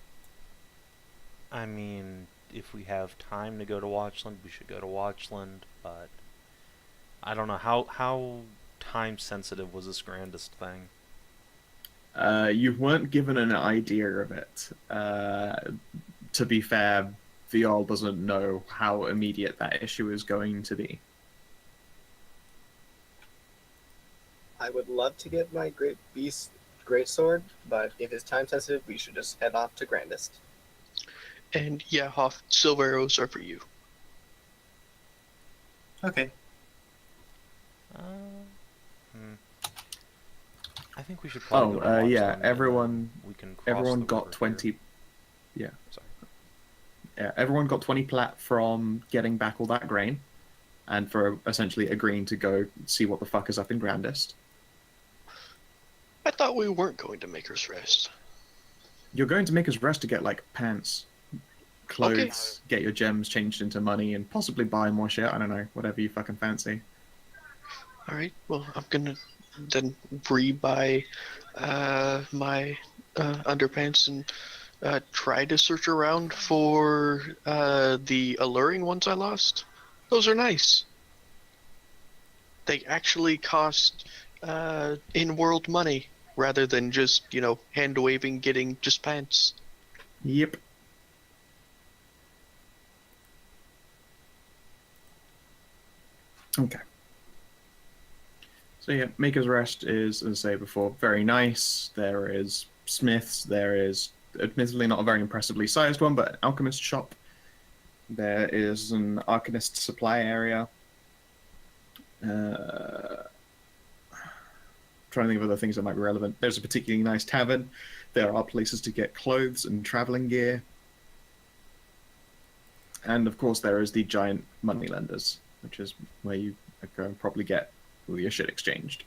I mean, if we have time to go to Watchland, we should go to Watchland, but I don't know, how time sensitive was this grandest thing? You weren't given an idea of it. To be fair, Viol doesn't know how immediate that issue is going to be. I would love to get my great sword, but if it's time sensitive, we should just head off to Grandest. And yeah, Hoff, silver arrows are for you. Okay. I think we should probably go to Watchlund, yeah, and everyone then we can cross everyone the got river 20. here. Yeah. Sorry. Yeah, everyone got 20 plat from getting back all that grain, and for essentially agreeing to go see what the fuck is up in Grandest. I thought we weren't going to Maker's Rest. You're going to make us rest to get like pants, clothes, get your gems changed into money, and possibly buy more shit. I don't know, whatever you fucking fancy. Alright, well, I'm gonna then re-buy my underpants and try to search around for the alluring ones I lost. Those are nice. They actually cost in-world money rather than just, hand-waving getting just pants. Yep. Okay. So yeah, Maker's Rest is, as I say before, very nice. There is smiths. There is, admittedly, not a very impressively sized one, but an alchemist shop. There is an arcanist supply area. Trying to think of other things that might be relevant. There's a particularly nice tavern. There are places to get clothes and traveling gear. And of course there is the giant moneylenders, which is where you go and probably get all your shit exchanged.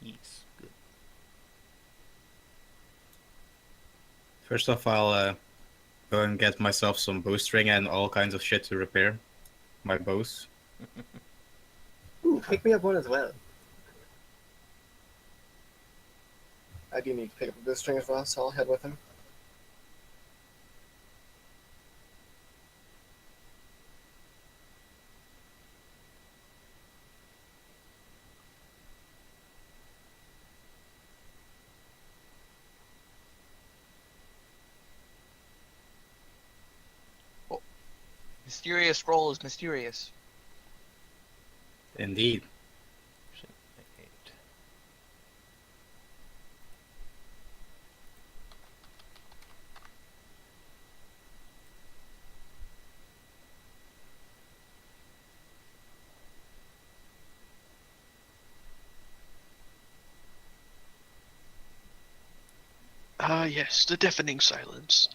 Yes. Good. First off, I'll go and get myself some bowstring and all kinds of shit to repair my bows. Ooh, pick me up one as well. I do need to pick up a bowstring as well, so I'll head with him. Mysterious roll is mysterious. Indeed. Eight. Ah, yes, the deafening silence.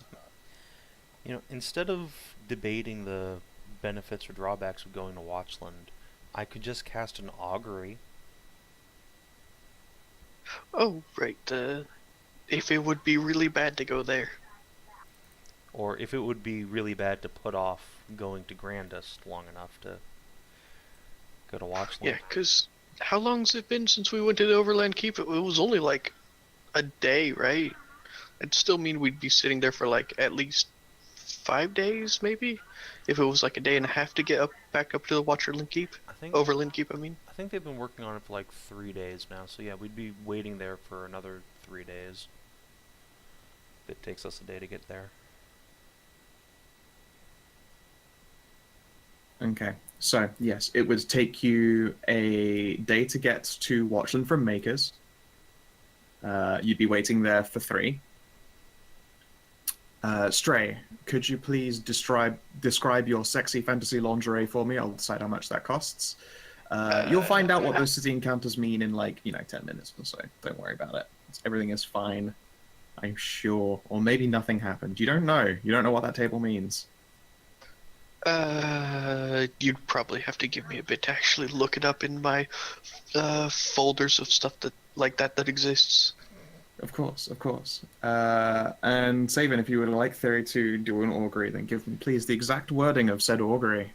Instead of debating the benefits or drawbacks of going to Watchland, I could just cast an augury. Oh, right. If it would be really bad to go there. Or if it would be really bad to put off going to Grandest long enough to go to Watchland. Yeah, because how long's it been since we went to the Overland Keep? It was only like a day, right? It'd still mean we'd be sitting there for like at least 5 days, maybe? If it was like a day and a half to get back up to the Watchland Keep? Overland Keep, I mean. I think they've been working on it for like 3 days now, so yeah, we'd be waiting there for another 3 days. It takes us a day to get there. Okay, so yes, it would take you a day to get to Watchland from Makers. You'd be waiting there for 3. Stray, could you please describe your sexy fantasy lingerie for me? I'll decide how much that costs. You'll find out what those city encounters mean in 10 minutes or so. Don't worry about it. Everything is fine, I'm sure. Or maybe nothing happened. You don't know. You don't know what that table means. You'd probably have to give me a bit to actually look it up in my folders of stuff that exists. Of course. And Savin, if you would like Thyri to do an augury, then give me, please, the exact wording of said augury.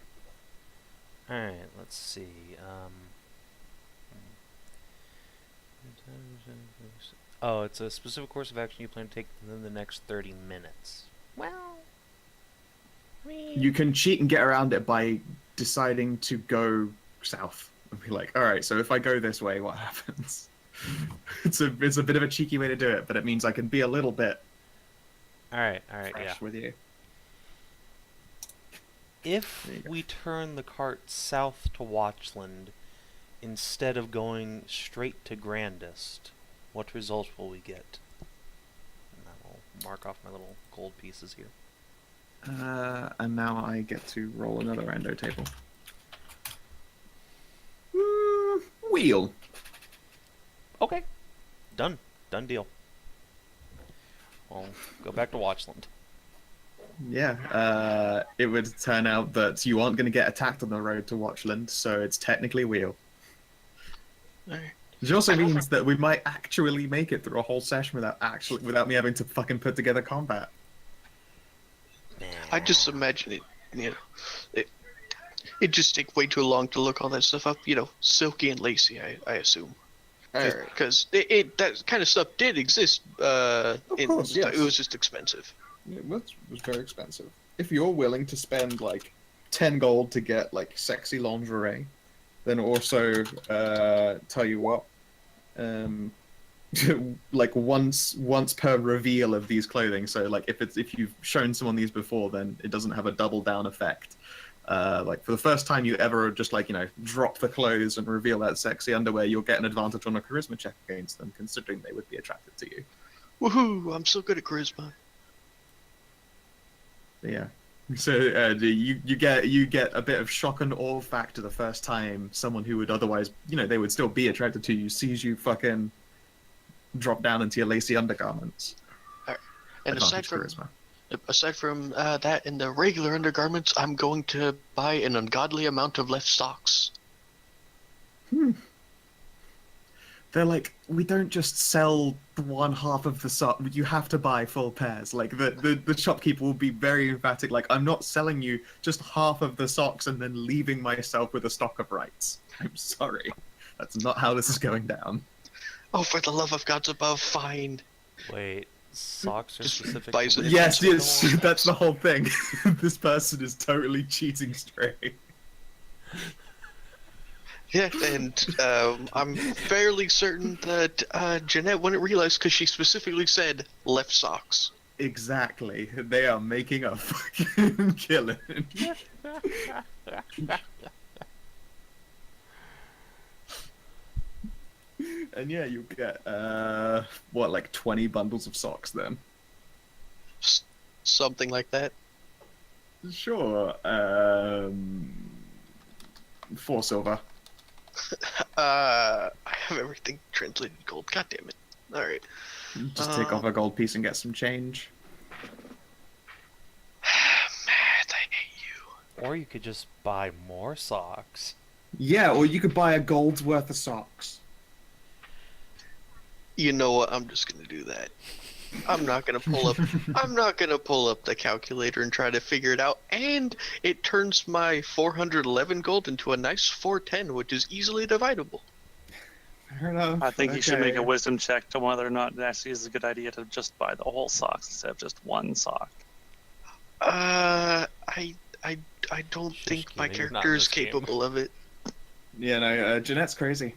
Alright, let's see. Oh, it's a specific course of action you plan to take within the next 30 minutes. Well, I mean... You can cheat and get around it by deciding to go south. And be like, alright, so if I go this way, what happens? It's a bit of a cheeky way to do it, but it means I can be a little bit fresh yeah. with you. If we turn the cart south to Watchland instead of going straight to Grandest, what results will we get? And I will mark off my little gold pieces here. And now I get to roll another rando table. Wheel. Okay, done. Done deal. Well, go back to Watchland. Yeah, it would turn out that you aren't going to get attacked on the road to Watchland, so it's technically wheel. Alright. Which also means that we might actually make it through a whole session without me having to fucking put together combat. I just imagine it, you know, it just take way too long to look all that stuff up. You know, silky and lacy, I assume. Because that kind of stuff did exist. Of course, yes. It was just expensive. It was very expensive. If you're willing to spend like 10 gold to get like sexy lingerie, then also tell you what, like once per reveal of these clothing. So like if you've shown someone these before, then it doesn't have a double down effect. Like for the first time you ever just like, you know, drop the clothes and reveal that sexy underwear, you'll get an advantage on a charisma check against them, considering they would be attracted to you. Woohoo! I'm so good at charisma. Yeah. So you get a bit of shock and awe factor the first time someone who would otherwise, you know, they would still be attracted to you sees you fucking drop down into your lacy undergarments. Right. And Advantage charisma. Aside from that, in the regular undergarments, I'm going to buy an ungodly amount of left socks. They're like, we don't just sell one half of the sock. You have to buy full pairs. Like the shopkeeper will be very emphatic. Like, I'm not selling you just half of the socks and then leaving myself with a stock of rights. I'm sorry, that's not how this is going down. Oh, for the love of gods above, fine. Wait, socks are Just specific. buys it. Yes, that's the whole thing. This person is totally cheating straight. Yeah, and I'm fairly certain that Jeanette wouldn't realize because she specifically said left socks. Exactly. They are making a fucking killing. And yeah, you get what, like 20 bundles of socks then? Something like that. Sure. 4 silver. I have everything translated to gold. God damn it. Alright. Just take off a gold piece and get some change. Matt, I hate you. Or you could just buy more socks. Yeah, or you could buy a gold's worth of socks. You know what? I'm just gonna do that. I'm not gonna pull up the calculator and try to figure it out. And it turns my 411 gold into a nice 410, which is easily dividable. Fair enough. I think you should make a Okay. wisdom check to whether or not it actually is a good idea to just buy the whole socks instead of just one sock. I don't Shush, think my Kunna, you're not character in is this game. capable of it. Yeah, no, Jeanette's crazy.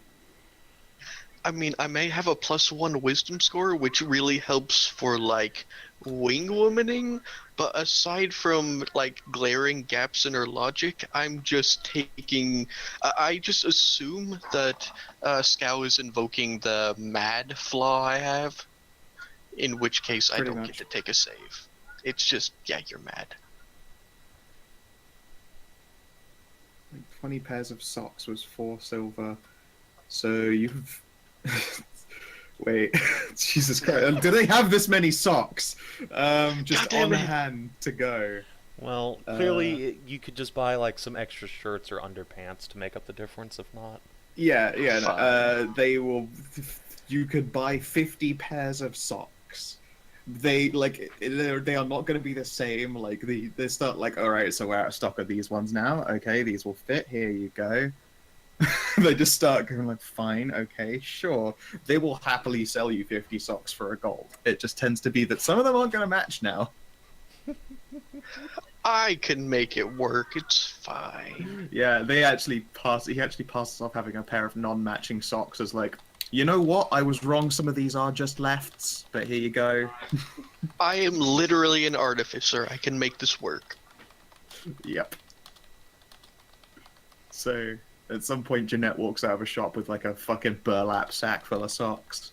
I mean, I may have a +1 wisdom score, which really helps for, like, wing womaning, but aside from, like, glaring gaps in her logic, I'm just taking... I just assume that Scow is invoking the mad flaw I have, in which case I Pretty don't much. get to take a save. It's just, yeah, you're mad. Like 20 pairs of socks was 4 silver. So you've... Wait, Jesus Christ. Do they have this many socks? Just God damn on it. hand to go. Well, clearly you could just buy like some extra shirts or underpants to make up the difference. If not, Yeah, no, Fine. they will... You could buy 50 pairs of socks. They are not going to be the same. Like they start like, all right, so we're out of stock of these ones now. Okay, these will fit. Here you go. They just start going like, fine, okay, sure. They will happily sell you 50 socks for a gold. It just tends to be that some of them aren't going to match now. I can make it work, it's fine. Yeah, he actually passes off having a pair of non-matching socks as like, you know what? I was wrong. Some of these are just lefts, but here you go. I am literally an artificer, I can make this work. Yep. So, at some point, Jeanette walks out of a shop with like a fucking burlap sack full of socks.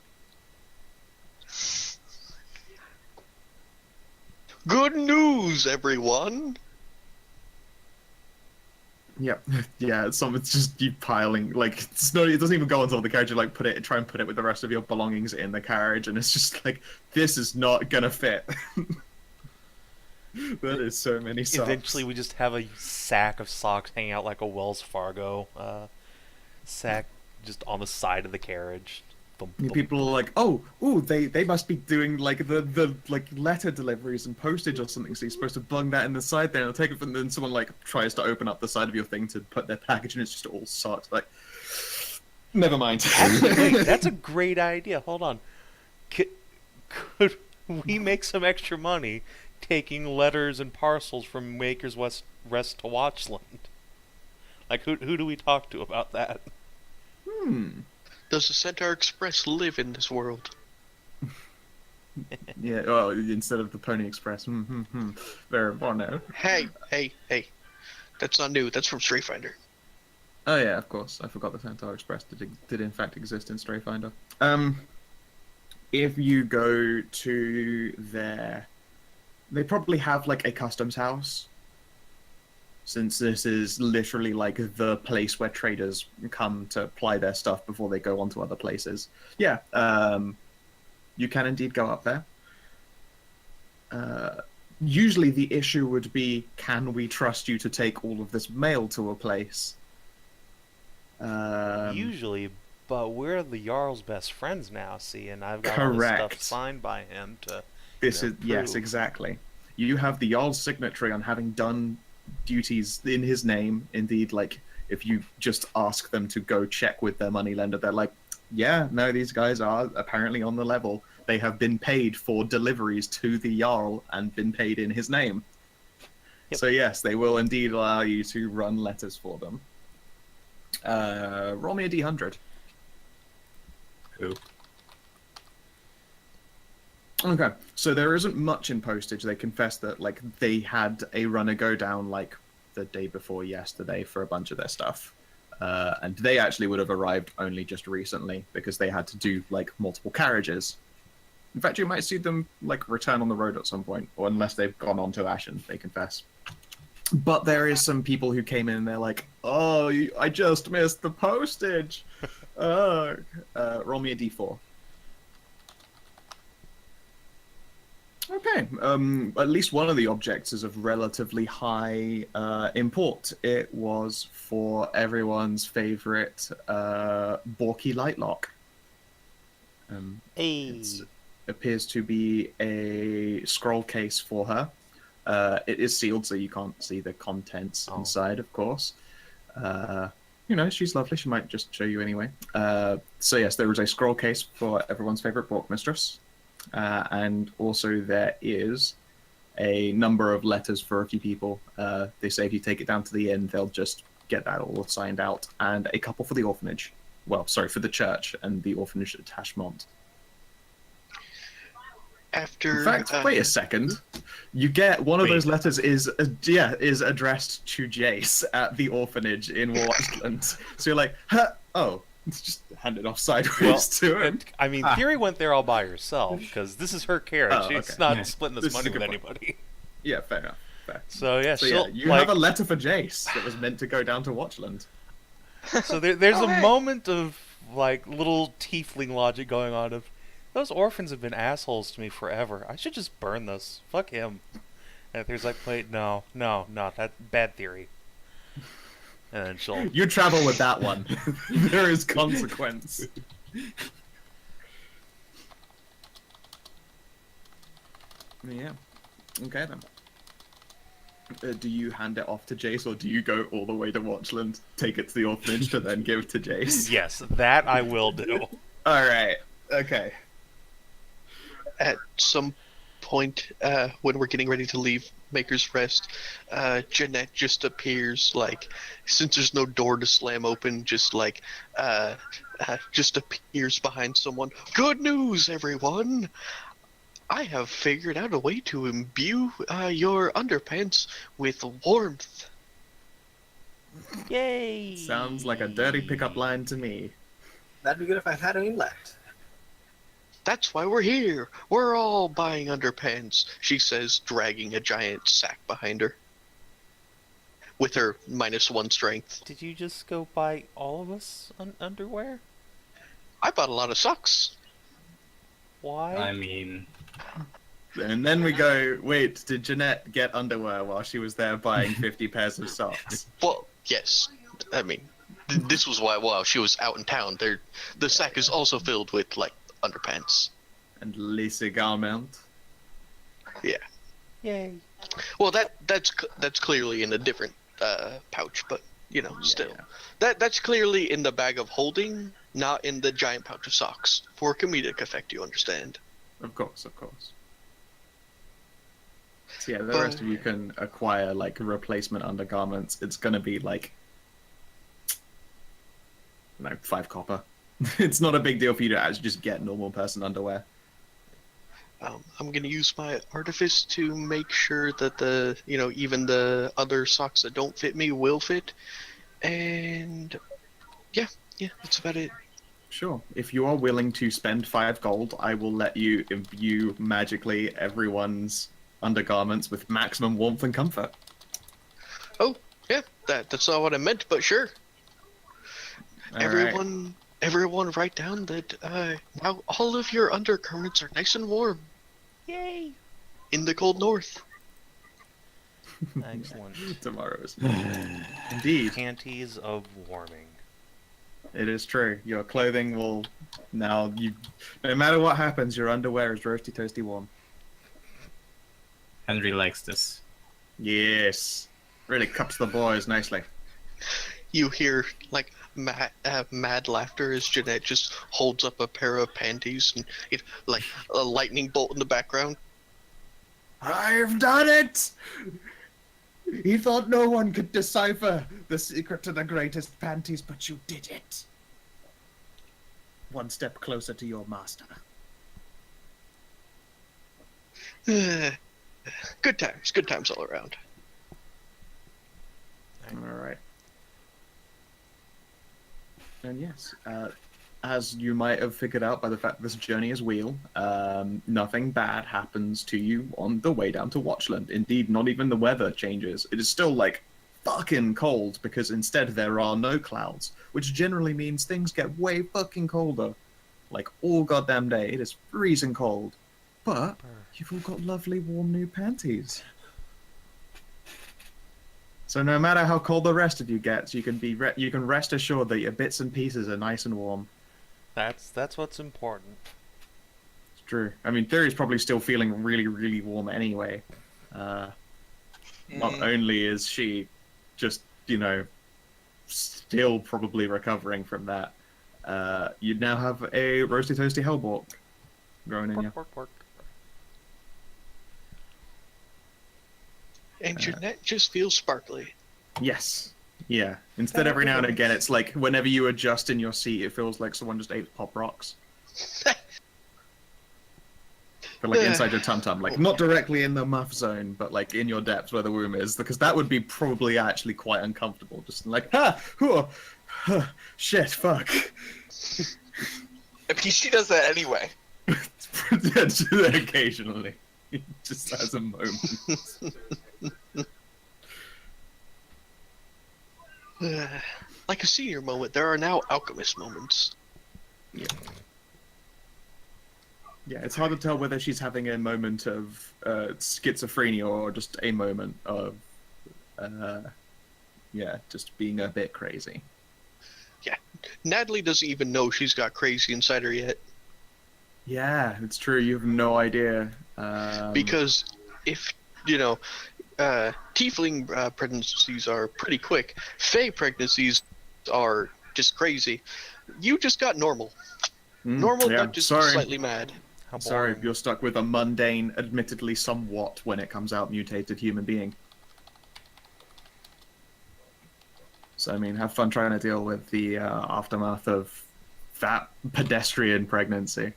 Good news, everyone! Yeah, yeah. Someone's just you piling like it's not. It doesn't even go onto the carriage. You like try and put it with the rest of your belongings in the carriage, and it's just like this is not gonna fit. That is so many socks. Eventually, we just have a sack of socks hanging out like a Wells Fargo sack, just on the side of the carriage. Thump, thump. People are like, oh, ooh, they must be doing like the like letter deliveries and postage or something. So you're supposed to bung that in the side there, and take it from. Then someone like tries to open up the side of your thing to put their package, and it's just all socks. Like, never mind. That's a great idea. Hold on, could we make some extra money taking letters and parcels from Maker's Rest to Watchland? Like, who do we talk to about that? Does the Centaur Express live in this world? Yeah, well, instead of the Pony Express. Very important. Hey. That's not new. That's from Strayfinder. Oh yeah, of course. I forgot the Centaur Express did in fact exist in Strayfinder. If you go to their... They probably have like a customs house. Since this is literally like the place where traders come to ply their stuff before they go on to other places. Yeah, you can indeed go up there. Usually the issue would be, can we trust you to take all of this mail to a place? Usually, but we're the Jarl's best friends now, see, and I've got Correct. all this stuff signed by him to... This is yes, prove. exactly. You have the Jarl's signatory on having done duties in his name. Indeed, like if you just ask them to go check with their moneylender, they're like, yeah, no, these guys are apparently on the level. They have been paid for deliveries to the Jarl and been paid in his name. Yep. So yes, they will indeed allow you to run letters for them. Roll me a d100. Who? Okay, so there isn't much in postage. They confess that like they had a runner go down like the day before yesterday for a bunch of their stuff, and they actually would have arrived only just recently because they had to do like multiple carriages. In fact, you might see them like return on the road at some point, or unless they've gone on to Ashen, they confess. But there is some people who came in and they're like, "Oh, I just missed the postage." Roll me a d4. Okay, at least one of the objects is of relatively high import. It was for everyone's favorite Borky Lightlock. It appears to be a scroll case for her. It is sealed, so you can't see the contents inside, of course. You know, she's lovely. She might just show you anyway. So yes, there is a scroll case for everyone's favorite Bork Mistress. And also there is a number of letters for a few people. They say if you take it down to the inn, they'll just get that all signed out. And a couple for the orphanage. Well, sorry, for the church and the orphanage at Tashmont. After, In fact, wait a second. You get one of those letters is addressed to Jace at the orphanage in Watchland. So you're like, huh, oh, just hand it off sideways to him. I mean, Thyri went there all by herself because this is her carriage. Oh, okay. She's not splitting this This is money a with good point. anybody. Yeah, fair enough. Fair. So yeah, So yeah, you have a letter for Jace that was meant to go down to Watchland. So there's a hey. moment of like little tiefling logic going on of those orphans have been assholes to me forever. I should just burn this. Fuck him. And Thyri's like, wait, no, that's bad theory. And then she'll You travel with that one. There is consequence. Yeah. Okay then. Do you hand it off to Jace, or do you go all the way to Watchland, take it to the orphanage, to then give to Jace? Yes, that I will do. All right. Okay. at some point when we're getting ready to leave Maker's Rest, Jeanette just appears, like, since there's no door to slam open, just appears behind someone. Good news, everyone! I have figured out a way to imbue your underpants with warmth. Yay! Sounds like a dirty pickup line to me. That'd be good if I had any left. That's why we're here. We're all buying underpants, she says, dragging a giant sack behind her. with her -1 strength. Did you just go buy all of us underwear? I bought a lot of socks. Why? I mean, And then we go, wait, did Jeanette get underwear while she was there buying 50 pairs of socks? Well, yes. I mean, this was while she was out in town. The sack is also filled with, like, underpants. And les garments. Yeah. Yay. Well, that's clearly in a different pouch, but, you know, still. Yeah. That's clearly in the bag of holding, not in the giant pouch of socks. For comedic effect, you understand. Of course. So yeah, the rest of you can acquire like replacement undergarments. It's gonna be like, no, 5 copper. It's not a big deal for you to actually just get normal person underwear. I'm gonna use my artifice to make sure that even the other socks that don't fit me will fit, and yeah, that's about it. Sure. If you are willing to spend 5 gold, I will let you imbue magically everyone's undergarments with maximum warmth and comfort. Oh, yeah, that's not what I meant, but sure. All Everyone write down that now all of your undergarments are nice and warm. Yay! In the cold north. Excellent. Tomorrow's. Indeed. Panties of warming. It is true. Your clothing will no matter what happens, your underwear is roasty toasty warm. Henry likes this. Yes. Really cups the boys nicely. You hear like mad laughter as Jeanette just holds up a pair of panties and like a lightning bolt in the background. I've done it! He thought no one could decipher the secret to the greatest panties, but you did it. One step closer to your master. Good times all around. Alright. And yes, as you might have figured out by the fact this journey is real, nothing bad happens to you on the way down to Watchland. Indeed, not even the weather changes. It is still, like, fucking cold, because instead there are no clouds, which generally means things get way fucking colder. Like, all goddamn day. It is freezing cold. But you've all got lovely warm new panties. So no matter how cold the rest of you gets, you can you can rest assured that your bits and pieces are nice and warm. That's what's important. It's true. I mean, Thyri's probably still feeling really, really warm anyway. Not only is she just, still probably recovering from that, you now have a roasty toasty hellbork growing in you. And Jeanette just feels sparkly. Yes. Yeah. Instead, every now and again, it's like whenever you adjust in your seat, it feels like someone just ate Pop Rocks. But like inside your tum-tum, like not directly in the muff zone, but like in your depths where the womb is, because that would be probably actually quite uncomfortable. Just like, shit, fuck. I mean, she does that anyway. Occasionally. Just as a moment. Like a senior moment, there are now alchemist moments. Yeah. Yeah, it's hard to tell whether she's having a moment of schizophrenia or just a moment of, just being a bit crazy. Yeah, Natalie doesn't even know she's got crazy inside her yet. Yeah, it's true. You have no idea. Because if, tiefling pregnancies are pretty quick, fae pregnancies are just crazy. You just got normal. Normal, but just slightly mad. Sorry, you're stuck with a mundane, admittedly somewhat, when it comes out, mutated human being. So, I mean, have fun trying to deal with the aftermath of that pedestrian pregnancy.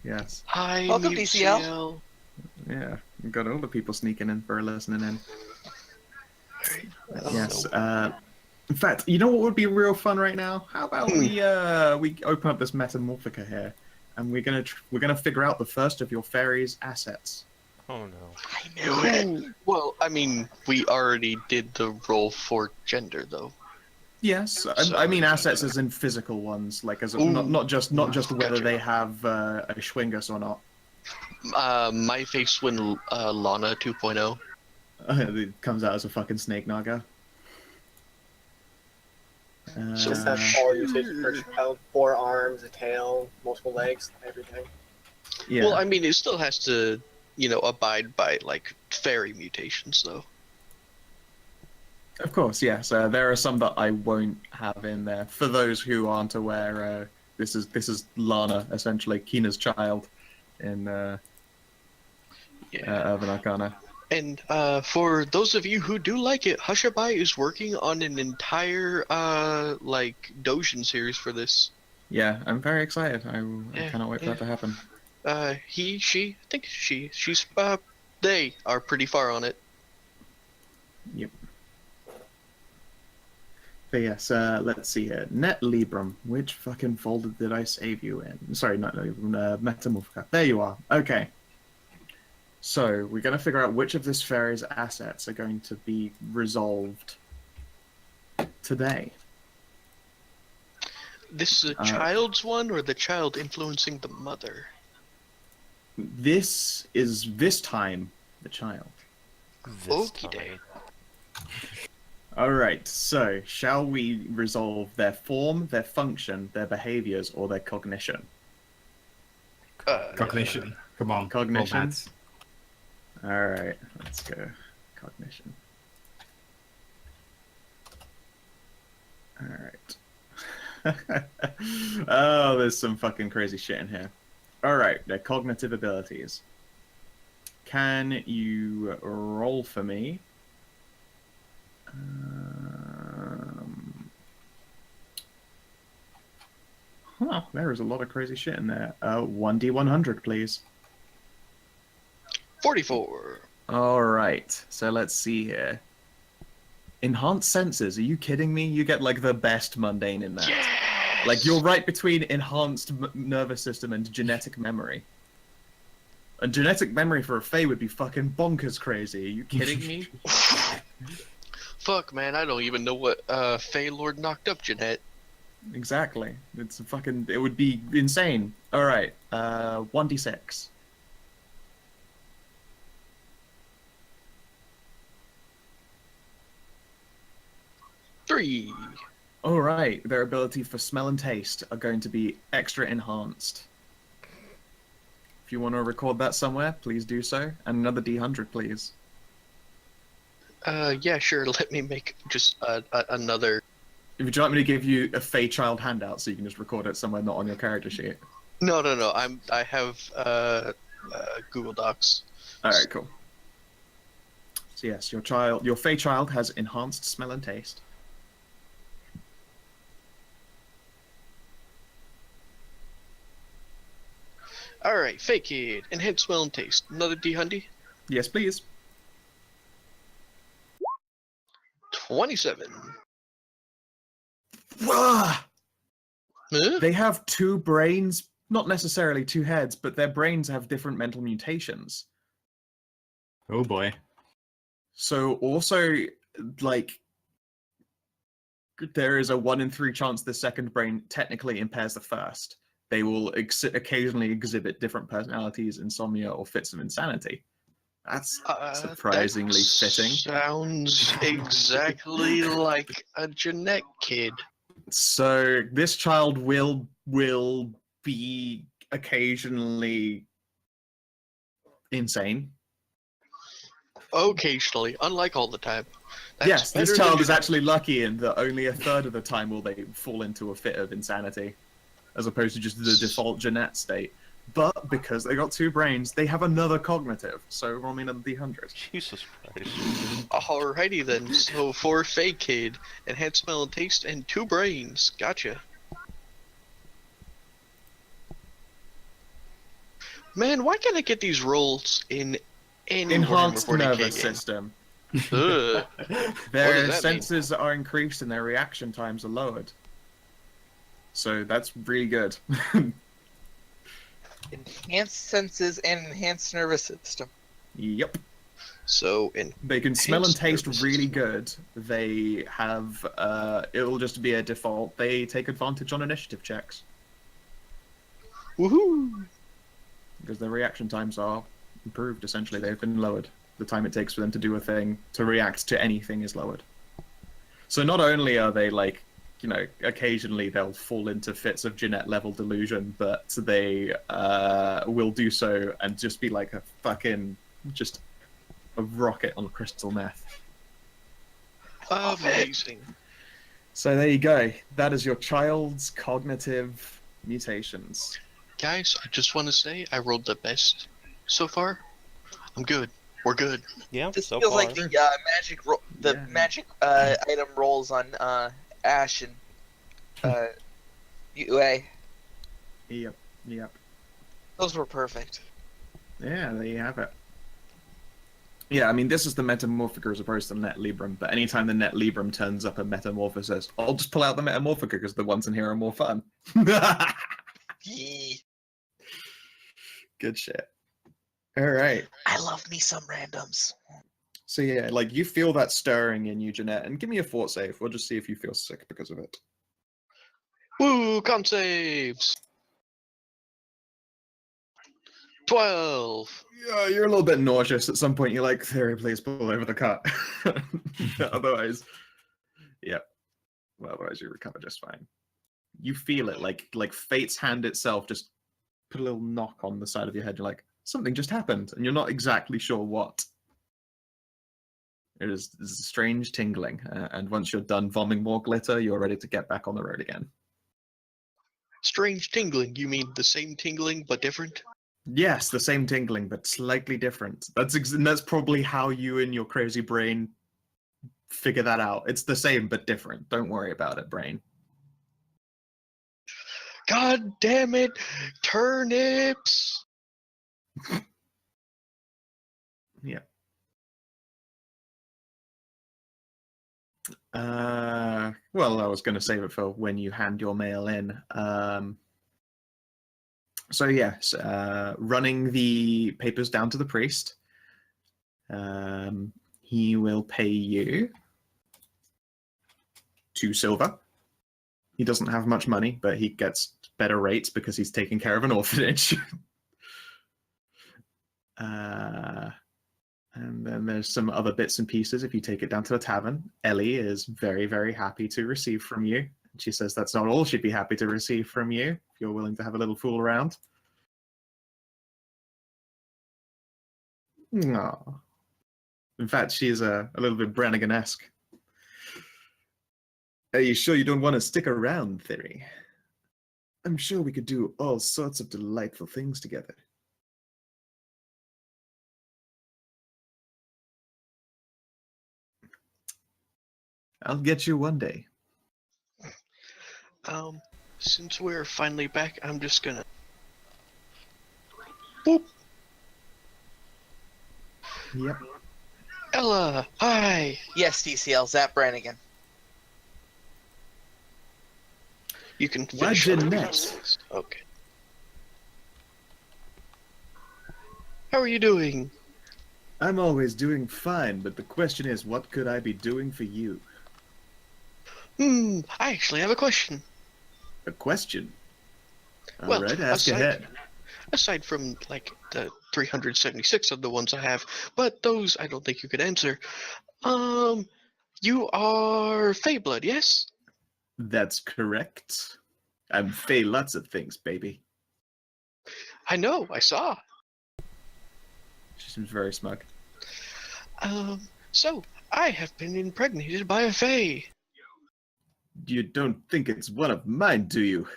Yes. Hi, Welcome, DCL. DCL. Yeah, we've got all the people sneaking in for listening in. Yes. In fact, you know what would be real fun right now? How about we open up this Metamorphica here, and we're gonna figure out the first of your fairy's assets. Oh no. I knew it. Well, I mean, we already did the roll for gender, though. Yes, I mean assets as in physical ones, like as not just whether Gotcha. they have a Schwingus or not. My face when Lana 2.0. It comes out as a fucking snake naga. Just has all mutations per child, 4 arms, a tail, multiple legs, everything. Yeah. Well, I mean, it still has to, abide by like fairy mutations, though. Of course, yes. There are some that I won't have in there. For those who aren't aware, this is Lana, essentially Kina's child, in Urban Arcana. And for those of you who do like it, Hushabai is working on an entire Dojin series for this. Yeah, I'm very excited. I cannot wait for that to happen. They are pretty far on it. Yep. But yes, let's see here. Net Librum. Which fucking folder did I save you in? Sorry, not Librum, Metamorphica. There you are. Okay. So, we're going to figure out which of this fairy's assets are going to be resolved today. This is a child's one, or the child influencing the mother? This is, this time, the child. Okie day. Alright, so, shall we resolve their form, their function, their behaviors, or their cognition? Cognition. Come on. Cognition? Alright, let's go. Cognition. Alright. Oh, there's some fucking crazy shit in here. Alright, their cognitive abilities. Can you roll for me? There is a lot of crazy shit in there. 1d100, please. 44. Alright, so let's see here. Enhanced senses, are you kidding me? You get like the best mundane in that. Yes! Like you're right between enhanced nervous system and genetic memory. And genetic memory for a Fae would be fucking bonkers crazy. Are you kidding me? Fuck, man, I don't even know what Fae Lord knocked up Jeanette. Exactly. It's a fucking. It would be insane. Alright, 1d6. Three. Alright, their ability for smell and taste are going to be extra enhanced. If you want to record that somewhere, please do so. And another d100, please. Yeah, sure, let me make just another. If you want me to give you a Fae Child handout so you can just record it somewhere not on your character sheet. No, I have Google Docs. Alright, cool. So yes, your Fae Child has enhanced smell and taste. Alright, Fae Kid, enhanced smell and taste. Another D-Hundy? Yes, please. 27. Wah! Huh? They have 2 brains, not necessarily 2 heads, but their brains have different mental mutations. Oh boy. So also, like, there is a 1 in 3 chance the second brain technically impairs the first. They will occasionally exhibit different personalities, insomnia, or fits of insanity. That's surprisingly fitting. Sounds exactly like a Jeanette kid. So this child will be occasionally insane. Occasionally, unlike all the time. That's Yes, this better child than is actually lucky in that only a third of the time will they fall into a fit of insanity, as opposed to just the default Jeanette state. But because they got 2 brains, they have another cognitive. So roll me another d100. Jesus Christ. Alrighty then. So 4 Fae Kid, enhanced smell and taste, and 2 brains. Gotcha. Man, why can't I get these rolls in any Enhanced Warhammer 40K nervous game? system. Ugh. Their does that senses are increased and their reaction times are lowered. So that's really good. Enhanced senses and enhanced nervous system. Yep. So in They can smell and taste services. really good. They have, it'll just be a default. They take advantage on initiative checks. woohoo! Because their reaction times are improved, essentially. They've been lowered. The time it takes for them to do a thing, to react to anything, is lowered. So not only are they, like, you know, occasionally they'll fall into fits of Jeanette-level delusion, but they will do so and just be like a fucking, just a rocket on crystal meth. Amazing. So there you go. That is your child's cognitive mutations. Guys, I just want to say I rolled the best so far. I'm good. We're good. Yeah, This so feels far. like the magic Yeah. item rolls on Ash and UA. Yep. Those were perfect. Yeah, there you have it. Yeah, I mean, this is the Metamorphica as opposed to the Net Librum, but anytime the Net Librum turns up a Metamorphosis, I'll just pull out the Metamorphica because the ones in here are more fun. Yee. Good shit. All right. I love me some randoms. So yeah, like, you feel that stirring in you, Jeanette, and give me a fort save. We'll just see if you feel sick because of it. Woo! Con saves. 12. Yeah, you're a little bit nauseous. At some point, you're like, Thyri, please pull over the cut. Otherwise, yeah. Well, otherwise you recover just fine. You feel it, like fate's hand itself just put a little knock on the side of your head. You're like, something just happened, and you're not exactly sure what. It's a strange tingling, and once you're done vomiting more glitter, you're ready to get back on the road again. Strange tingling. You mean the same tingling but different? Yes, the same tingling, but slightly different. That's probably how you in your crazy brain figure that out. It's the same, but different. Don't worry about it, brain. God damn it! Turnips! Yeah. Well, I was going to save it for when you hand your mail in. So yes, running the papers down to the priest. He will pay you 2 silver. He doesn't have much money, but he gets better rates because he's taking care of an orphanage. And then there's some other bits and pieces if you take it down to the tavern. Ellie is very, very happy to receive from you. She says that's not all she'd be happy to receive from you, if you're willing to have a little fool around. Aww. In fact, she's a little bit Brannigan-esque. Are you sure you don't want to stick around, Thyri? I'm sure we could do all sorts of delightful things together. I'll get you one day. Since we're finally back, I'm just gonna... Boop! Yep. Ella, hi! Yes, DCL, Zap Brannigan. You can Why finish up the Jeanette? list. Okay. How are you doing? I'm always doing fine, but the question is, what could I be doing for you? I actually have a question. A question? Well, Alright, ask aside- ahead. Aside from, like, the 376 of the ones I have, but those I don't think you could answer. You are Feyblood, yes? That's correct. I'm Fey lots of things, baby. I know, I saw. She seems very smug. So, I have been impregnated by a Fey. You don't think it's one of mine, do you?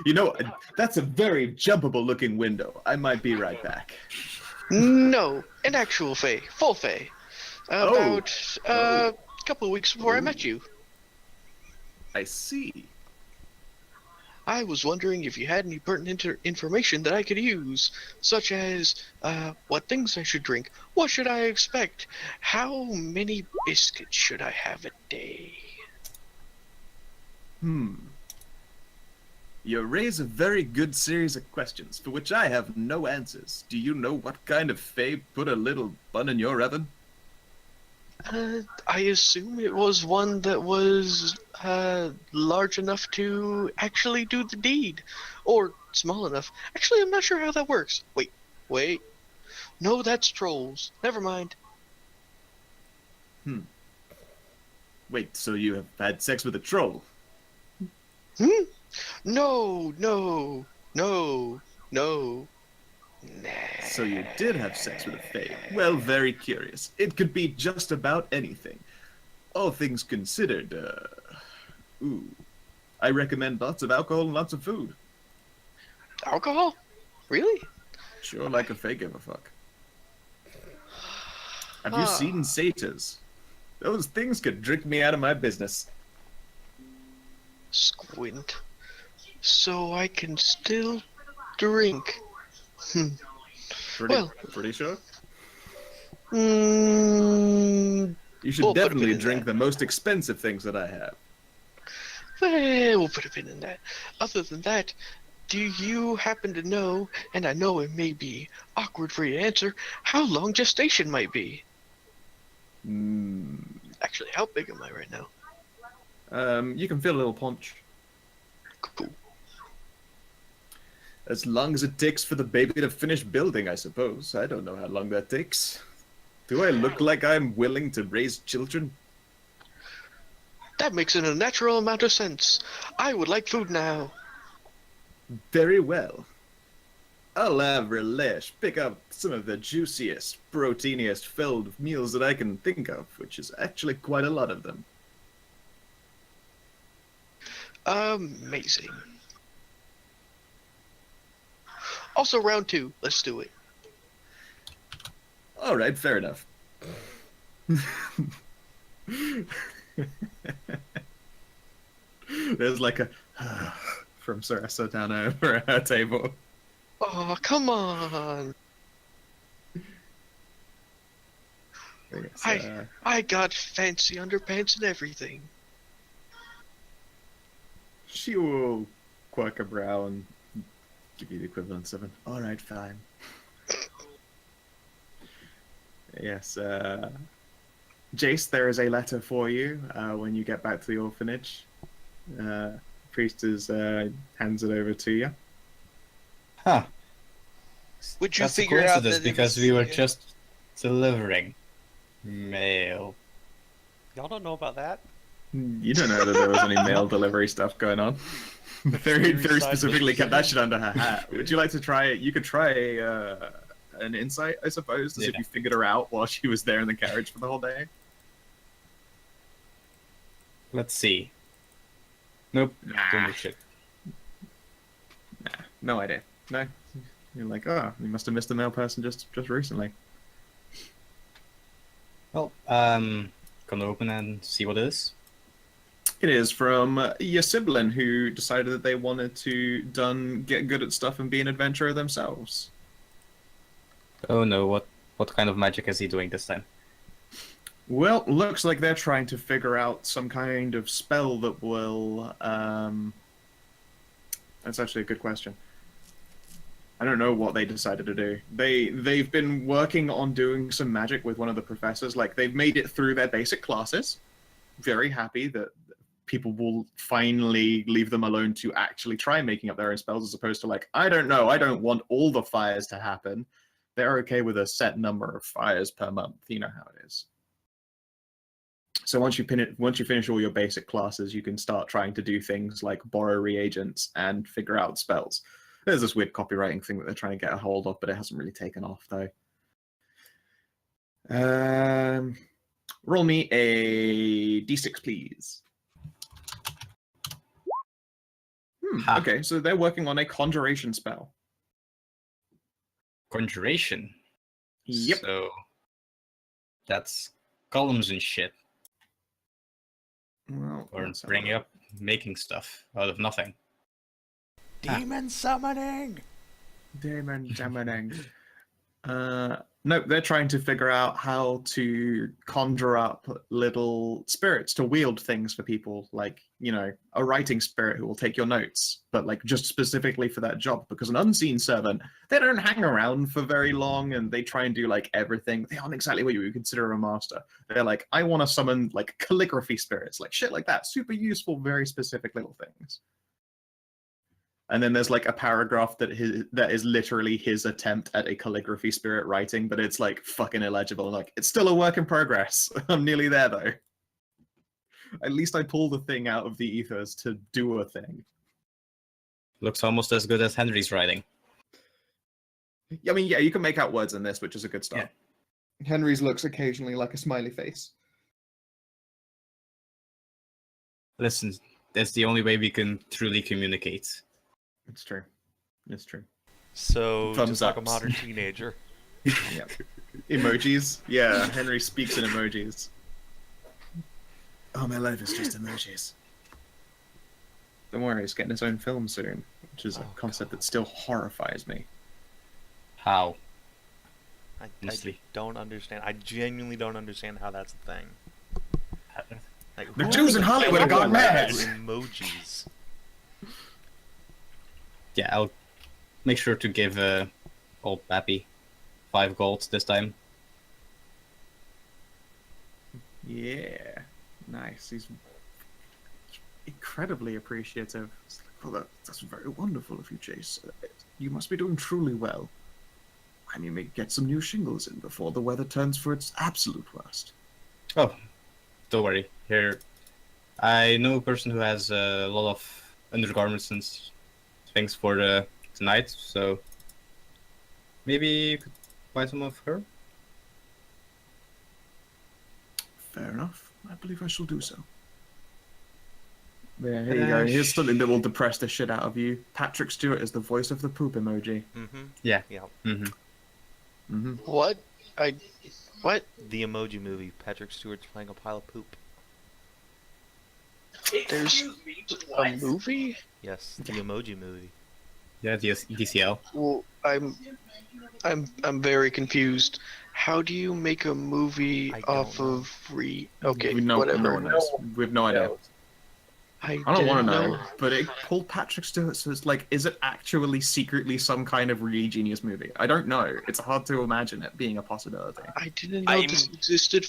You know, that's a very jumpable looking window. I might be right back. No, an actual Fey, full Fey. About a couple of weeks before I met you. I see. I was wondering if you had any pertinent information that I could use, such as what things I should drink, what should I expect, how many biscuits should I have a day? You raise a very good series of questions, for which I have no answers. Do you know what kind of fae put a little bun in your oven? I assume it was one that was large enough to actually do the deed, or small enough. Actually, I'm not sure how that works. Wait. No, that's trolls. Never mind. Wait, so you have had sex with a troll? No. Nah. So you did have sex with a fae. Well, very curious. It could be just about anything. All things considered, I recommend lots of alcohol and lots of food. Alcohol? Really? Sure, like a fae give a fuck. Have you seen satyrs? Those things could drink me out of my business. Squint. So I can still drink. Pretty sure? Mm, You should We'll put a definitely pin in drink that. the most expensive things that I have. well, we'll put a pin in that. Other than that, do you happen to know, and I know it may be awkward for you to answer, how long gestation might be? Actually, how big am I right now? You can feel a little punch. Cool. As long as it takes for the baby to finish building, I suppose. I don't know how long that takes. Do I look like I'm willing to raise children? That makes a natural amount of sense. I would like food now. Very well. I'll have Relish pick up some of the juiciest, proteiniest filled meals that I can think of, which is actually quite a lot of them. Amazing. Also, round 2. Let's do it. All right, fair enough. There's like a from Sarasa down over her table. Oh, come on. I got fancy underpants and everything. She will quirk a brow and give you the equivalent of an all right, fine. Yes, Jace, there is a letter for you when you get back to the orphanage. Priest hands it over to you. Huh. Would you That's a figure out coincidence that because we were just delivering mail. Y'all don't know about that? You don't know that there was any mail delivery stuff going on. Very specifically kept that shit under her hat. Would you like to try it? You could try an insight, I suppose, to see if you figured her out while she was there in the carriage for the whole day. Let's see. Nope. Don't do shit. Nah, no idea. No. You're like, oh, you must have missed a mail person just recently. Well, gonna open and see what it is. It is from your sibling who decided that they wanted to get good at stuff and be an adventurer themselves. Oh no, what kind of magic is he doing this time? Well, looks like they're trying to figure out some kind of spell that will... That's actually a good question. I don't know what they decided to do. They've been working on doing some magic with one of the professors. Like, they've made it through their basic classes. Very happy that people will finally leave them alone to actually try making up their own spells, as opposed to like, I don't know, I don't want all the fires to happen. They're okay with a set number of fires per month. You know how it is. So once you finish all your basic classes, you can start trying to do things like borrow reagents and figure out spells. There's this weird copywriting thing that they're trying to get a hold of, but it hasn't really taken off, though. Roll me a d6, please. Okay, so they're working on a conjuration spell. Conjuration? Yep. So, that's columns and shit. Well, Or bringing up making stuff out of nothing. Demon summoning! Demon summoning. No, they're trying to figure out how to conjure up little spirits to wield things for people, like, you know, a writing spirit who will take your notes, but like just specifically for that job, because an unseen servant, they don't hang around for very long and they try and do like everything. They aren't exactly what you would consider a master. They're like, I want to summon like calligraphy spirits, like shit like that. Super useful, very specific little things. And then there's like a paragraph that is literally his attempt at a calligraphy spirit writing, but it's like fucking illegible. Like, it's still a work in progress. I'm nearly there though. At least I pull the thing out of the ethers to do a thing. Looks almost as good as Henry's writing. I mean, yeah, you can make out words in this, which is a good start. Yeah. Henry's looks occasionally like a smiley face. Listen, that's the only way we can truly communicate. It's true. It's true. So, Thumbs just like a ups. modern teenager. Yeah. Emojis? Yeah, Henry speaks in emojis. Oh, my life is just emojis. Don't worry, he's getting his own film soon, which is a concept that still horrifies me. How? I Honestly. don't understand. I genuinely don't understand how that's a thing. Like, The who Jews in Hollywood have gone mad! Emojis. Yeah, I'll make sure to give old Pappy 5 gold this time. Yeah. Nice. He's incredibly appreciative. It's like, well, that's very wonderful of you, Jace. You must be doing truly well. And you may get some new shingles in before the weather turns for its absolute worst. Oh, don't worry. Here, I know a person who has a lot of undergarments and things for tonight, so maybe you could buy some of her? Fair enough. I believe I shall do so. Yeah, here you go. Here's something that will depress the shit out of you. Patrick Stewart is the voice of the poop emoji. Mm-hmm. Yeah. Yeah. Mm-hmm. Mm-hmm. What? What? The Emoji Movie. Patrick Stewart's playing a pile of poop. There's a movie? Yes, the Emoji Movie. Yeah, DCL. Well, I'm very confused. How do you make a movie I don't off know. of Okay, No whatever. one knows. We have no idea. I I don't want didn't to know, but it pulled Patrick Stewart, so it's like, is it actually secretly some kind of really genius movie? I don't know. It's hard to imagine it being a possibility. I didn't know this existed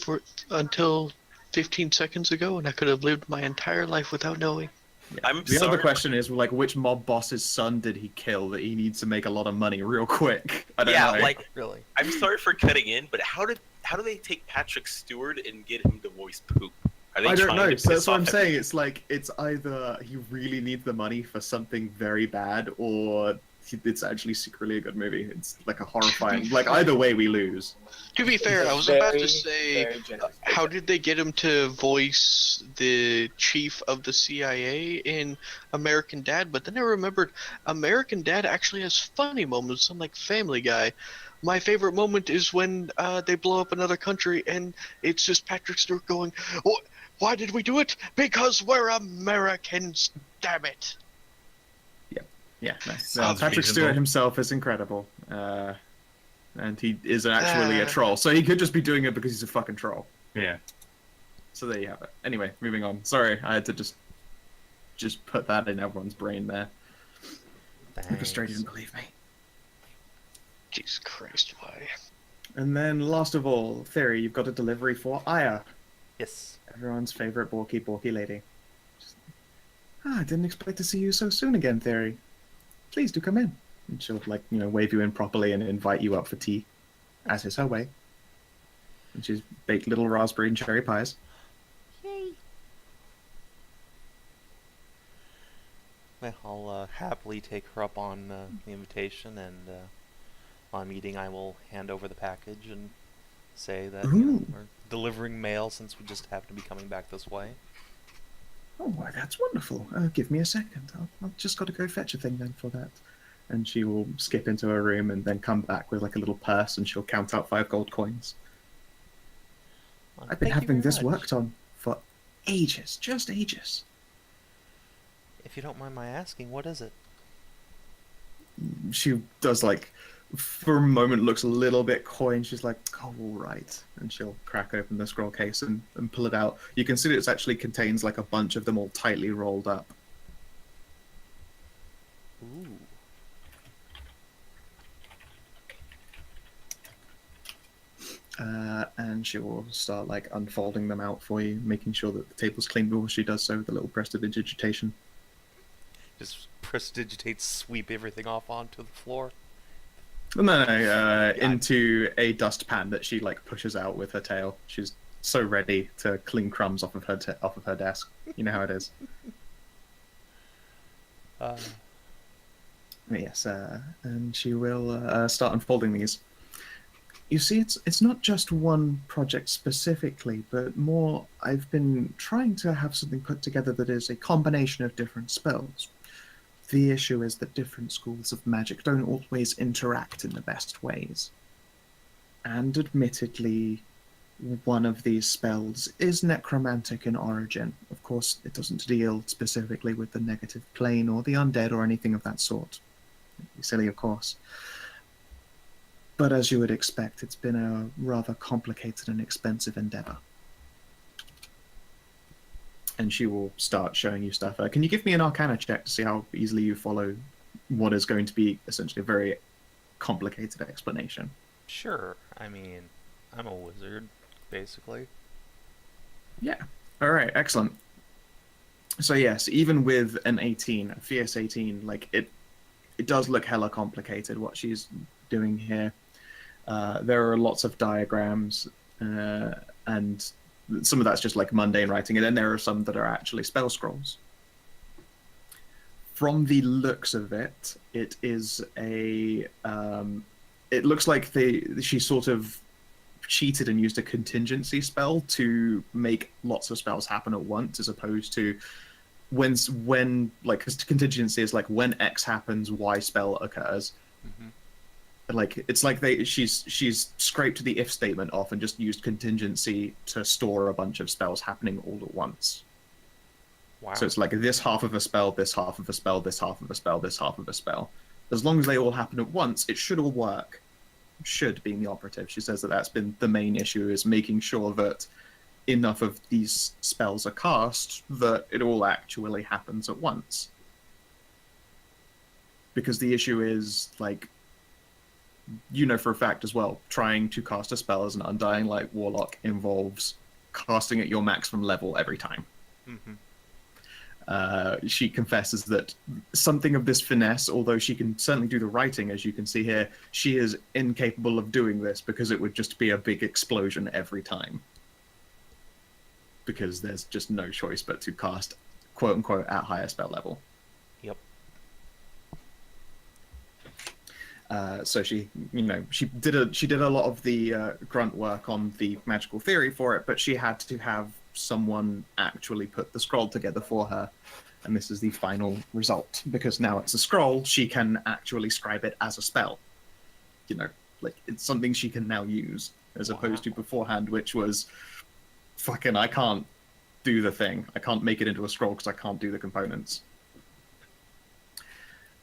until 15 seconds ago, and I could have lived my entire life without knowing. Yeah. The other question is, like, which mob boss's son did he kill that he needs to make a lot of money real quick? I don't know. like, Really? I'm sorry for cutting in, but how do they take Patrick Stewart and get him to voice poop? Are they I don't trying know. to So that's piss what I'm off saying. It's like, it's either he really needs the money for something very bad, or it's actually secretly a good movie. It's like a horrifying. Like, either way, we lose. To be fair, I was about to say, how did they get him to voice the chief of the CIA in American Dad? But then I remembered American Dad actually has funny moments, unlike Family Guy. My favorite moment is when they blow up another country and it's just Patrick Stewart going, why did we do it? Because we're Americans, damn it. Yeah, nice. Sounds Patrick reasonable. Stewart himself is incredible. And he is actually a troll. So he could just be doing it because he's a fucking troll. Yeah. So there you have it. Anyway, moving on. Sorry, I had to just put that in everyone's brain there. Because Stray didn't believe me. Jesus Christ, why? And then, last of all, Thyri, you've got a delivery for Aya. Yes. Everyone's favorite borky lady. I didn't expect to see you so soon again, Thyri. Please do come in. And she'll, like, wave you in properly and invite you up for tea, as is her way. And she's baked little raspberry and cherry pies. Yay. Well, I'll happily take her up on the invitation, and on meeting I will hand over the package and say that we're delivering mail since we just happen to be coming back this way. Oh, why, that's wonderful. Give me a second. I've just got to go fetch a thing then for that. And she will skip into her room and then come back with like a little purse, and she'll count out 5 gold coins. Well, I've been thank you having very this much. worked on for ages, just ages. If you don't mind my asking, what is it? She does like for a moment looks a little bit coy, and she's like, "Oh, all right." And she'll crack open the scroll case and pull it out. You can see that it actually contains like a bunch of them all tightly rolled up. Ooh. And she will start like unfolding them out for you, making sure that the table's clean before she does so with a little prestidigitation. Just prestidigitate, sweep everything off onto the floor. No, into a dustpan that she like pushes out with her tail. She's so ready to clean crumbs off of her desk. You know how it is. Yes, and she will start unfolding these. You see, it's not just one project specifically, but more. I've been trying to have something put together that is a combination of different spells. The issue is that different schools of magic don't always interact in the best ways. And admittedly, one of these spells is necromantic in origin. Of course, it doesn't deal specifically with the negative plane or the undead or anything of that sort. It'd be silly, of course. But as you would expect, it's been a rather complicated and expensive endeavor. And she will start showing you stuff. Can you give me an Arcana check to see how easily you follow what is going to be essentially a very complicated explanation? Sure. I mean, I'm a wizard, basically. Yeah. All right. Excellent. So yes, even with an 18, a fierce 18, like it does look hella complicated what she's doing here. There are lots of diagrams, and some of that's just like mundane writing, and then there are some that are actually spell scrolls. From the looks of it, it is a. It looks like she sort of cheated and used a contingency spell to make lots of spells happen at once, as opposed to when like contingency is like when X happens, Y spell occurs. Mm-hmm. Like it's like she's scraped the if statement off and just used contingency to store a bunch of spells happening all at once. Wow. So it's like this half of a spell, this half of a spell, this half of a spell, this half of a spell. As long as they all happen at once, it should all work. Should being the operative. She says that that's been the main issue, is making sure that enough of these spells are cast that it all actually happens at once. Because the issue is, like, you know for a fact as well, trying to cast a spell as an Undying Light Warlock involves casting at your maximum level every time. Mm-hmm. She confesses that something of this finesse, although she can certainly do the writing, as you can see here, she is incapable of doing this because it would just be a big explosion every time. Because there's just no choice but to cast, quote unquote, at higher spell level. Yep. So she did a lot of the grunt work on the magical theory for it, but she had to have someone actually put the scroll together for her, and this is the final result. Because now it's a scroll, she can actually scribe it as a spell. You know, like it's something she can now use, as opposed to beforehand, which was fucking I can't do the thing. I can't make it into a scroll because I can't do the components.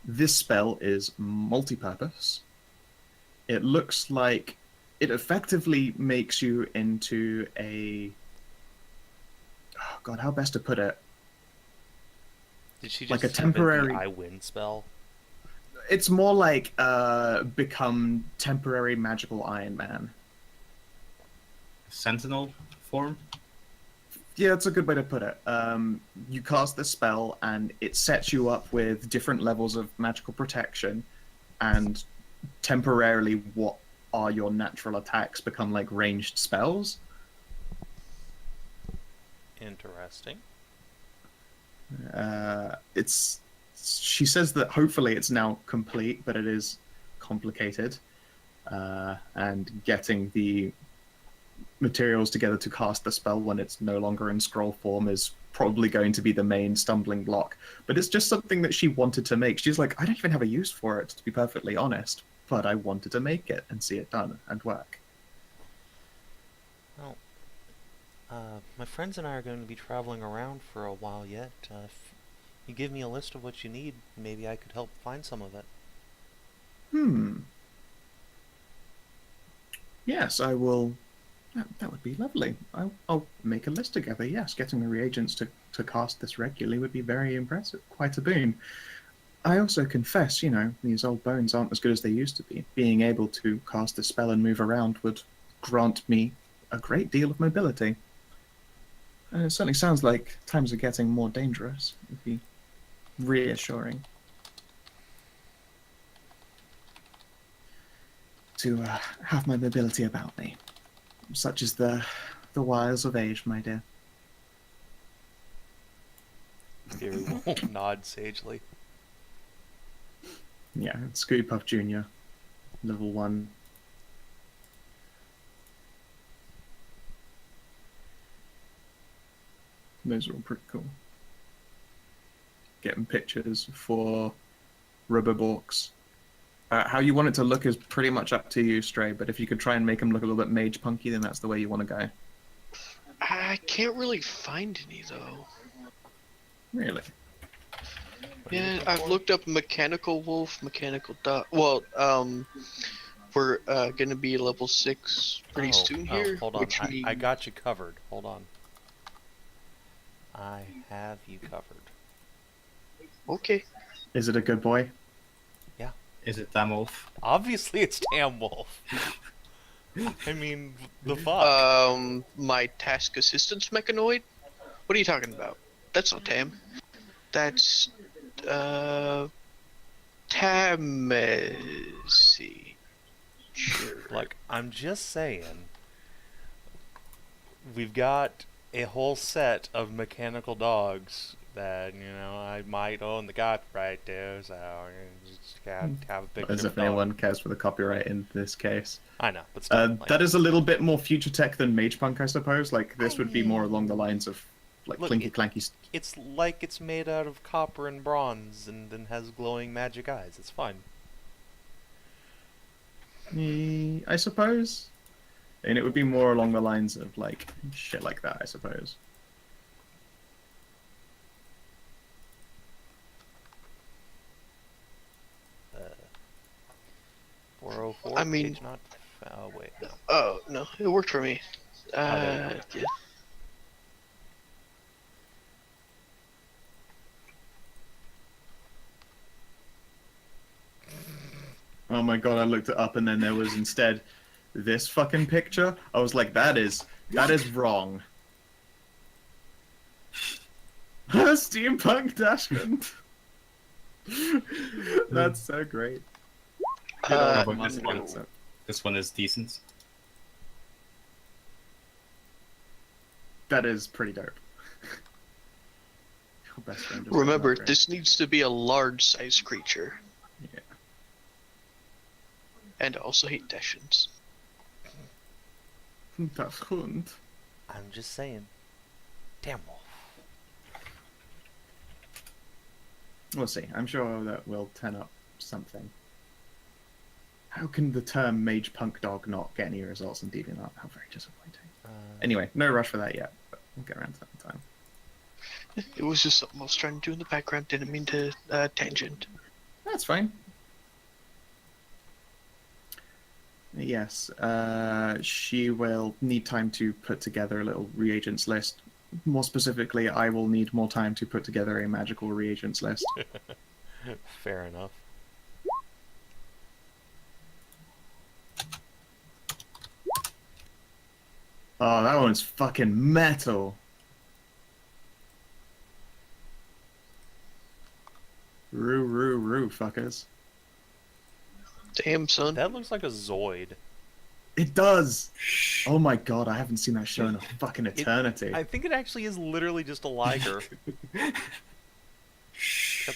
This spell is multi-purpose. It looks like it effectively makes you into a... Oh God, how best to put it? Did she just like a summon temporary... the I win spell? It's more like become temporary magical Iron Man. Sentinel form? Yeah, that's a good way to put it. You cast this spell, and it sets you up with different levels of magical protection, and temporarily what are your natural attacks become like ranged spells. Interesting. She says that hopefully it's now complete, but it is complicated. And getting the materials together to cast the spell when it's no longer in scroll form is probably going to be the main stumbling block. But it's just something that she wanted to make. She's like, I don't even have a use for it, to be perfectly honest, but I wanted to make it and see it done and work. Well, my friends and I are going to be traveling around for a while yet. If you give me a list of what you need, maybe I could help find some of it. Yes, I will. That would be lovely. I'll make a list together. Yes, getting the reagents to cast this regularly would be very impressive. Quite a boon. I also confess, these old bones aren't as good as they used to be. Being able to cast a spell and move around would grant me a great deal of mobility. And it certainly sounds like times are getting more dangerous. It would be reassuring to have my mobility about me. Such is the wiles of age, my dear. Thyri will nod sagely. Yeah, Scooty Puff Jr., level 1. Those are all pretty cool. Getting pictures for rubber borks. How you want it to look is pretty much up to you, Stray, but if you could try and make them look a little bit mage punky, then that's the way you want to go. I can't really find any though. Really? Yeah, I've looked up mechanical wolf, mechanical dog. Well, we're gonna be level 6 pretty soon here. Hold on, which I got you covered. Hold on. I have you covered. Okay. Is it a good boy? Yeah. Is it Damn Wolf? Obviously it's Damn Wolf. I mean, the fuck? My task assistance mechanoid? What are you talking about? That's not Tam. That's, Tamasi. Sure. Like, I'm just saying, we've got a whole set of mechanical dogs that, I might own the copyright to, so just gotta have a picture As of if a dog. anyone cares for the copyright in this case. I know, but still. That is a little bit more future tech than Mage Punk, I suppose. Like, this would be more along the lines of, like, Look, Clinky Clanky. It's like it's made out of copper and bronze and then has glowing magic eyes. It's fine. I suppose. And it would be more along the lines of, like, shit like that, I suppose. Uh, 404. I mean- Page not. Oh wait, no. Oh, no, it worked for me. there you Yeah. Oh my god, I looked it up and then there was instead this fucking picture. I was like, that is wrong. Steampunk Dashman. That's so great. Uh, This one is decent. That is pretty dope. Your best friend is remember, great. this needs to be a large-sized creature. Yeah. And also hate Dashens. Das Hund. I'm just saying. Damn Wolf. We'll see. I'm sure that will turn up something. How can the term Mage Punk Dog not get any results in DeviantArt? How very disappointing. Anyway, no rush for that yet, but we'll get around to that in time. It was just something I was trying to do in the background. Didn't mean to tangent. That's fine. Yes, she will need time to put together a little reagents list. More specifically, I will need more time to put together a magical reagents list. Fair enough. Oh, that one's fucking metal. Roo, fuckers. Damn, son. That looks like a Zoid. It does! Oh my god, I haven't seen that show in a fucking eternity. I think it actually is literally just a liger. Got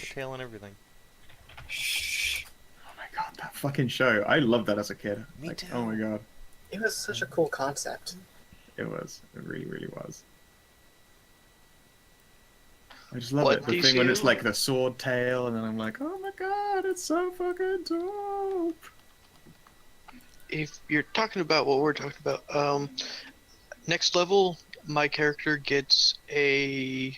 the tail and everything. Oh my god, that fucking show. I loved that as a kid. Me too. Oh my god. It was such a cool concept. It was. It really, really was. I just love What it. The thing when it's DCU? like the sword tail, and then I'm like, oh my god, it's so fucking dope. If you're talking about what we're talking about, next level, my character gets a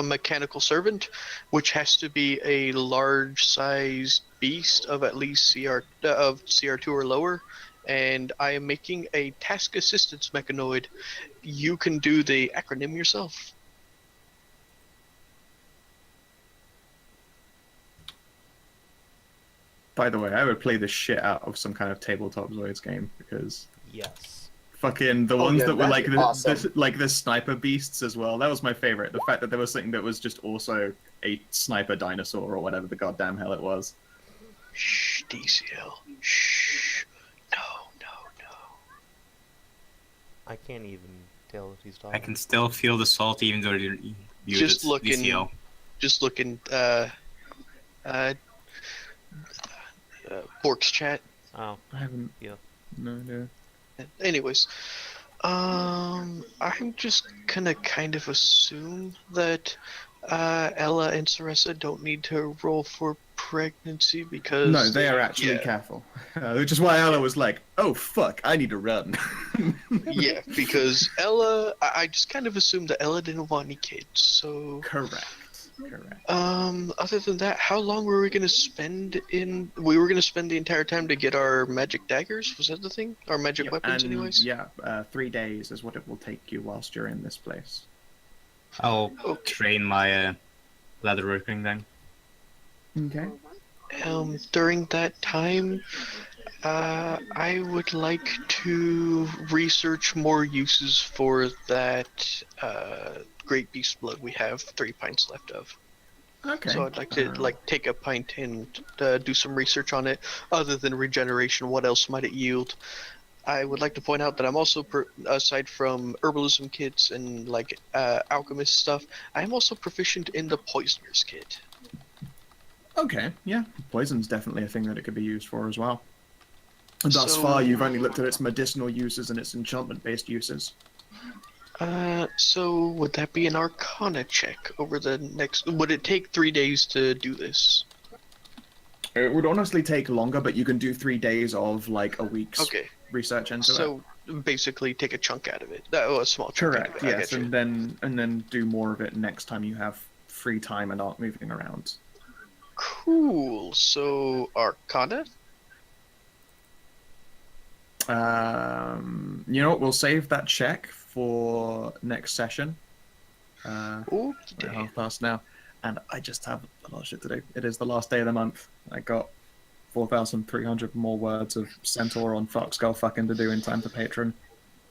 mechanical servant, which has to be a large-sized beast of at least CR2 or lower, and I am making a task assistance mechanoid. You can do the acronym yourself. By the way, I would play the shit out of some kind of tabletop Zoids game because Yes. fucking the Oh, ones yeah, that were that'd like be awesome. like the sniper beasts as well. That was my favorite. The fact that there was something that was just also a sniper dinosaur or whatever the goddamn hell it was. Shh, DCL. Shh. No, no, no. I can't even tell if he's talking. I can still feel the salt even though you're muted. Just looking. DCL. Just looking. Bork's chat. Oh, I haven't. Yeah. No. Anyways, I'm just gonna kind of assume that Ella and Saressa don't need to roll for pregnancy because No, they are actually yeah, careful. Which is why Ella was like, "Oh fuck, I need to run." yeah, because Ella, I just kind of assumed that Ella didn't want any kids. So Correct. other than that, how long were we gonna spend in? We were gonna spend the entire time to get our magic daggers. Was that the thing? Our magic Yep, weapons, and, anyways. Yeah, 3 days is what it will take you whilst you're in this place. I'll Okay. train my leatherworking then. Okay. During that time, I would like to research more uses for that great beast blood we have 3 pints left of. Okay. So I'd like to take a pint and do some research on it. Other than regeneration, what else might it yield? I would like to point out that I'm also, aside from herbalism kits and like alchemist stuff, I am also proficient in the poisoner's kit. Okay, yeah. Poison's definitely a thing that it could be used for as well. And thus So- far, you've only looked at its medicinal uses and its enchantment-based uses. So would that be an Arcana check over the next? Would it take 3 days to do this? It would honestly take longer, but you can do 3 days of like a week's Okay, research into it. so basically take a chunk out of it. A small chunk out of Correct. it. I Yes, get you. and then do more of it next time you have free time and aren't moving around. Cool. So Arcana. You know what? We'll save that check for next session. We're half past now, and I just have a lot of shit to do. It is the last day of the month. I got 4,300 more words of Centaur on Foxgull fucking to do in time for Patron.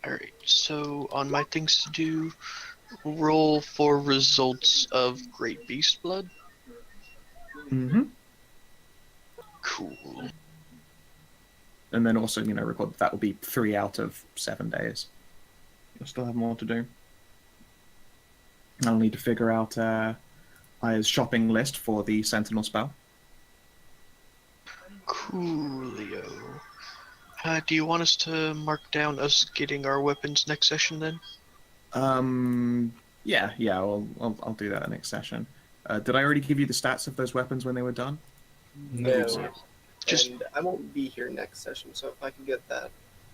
Alright, so on my things to do, roll for results of Great Beast Blood. Mm-hmm. Cool. And then also, record that will be 3 out of 7 days. You'll still have more to do. I'll need to figure out Aya's shopping list for the Sentinel spell. Coolio. Do you want us to mark down us getting our weapons next session then? Yeah, I'll do that next session. Did I already give you the stats of those weapons when they were done? No. Just- And I won't be here next session, so if I can get that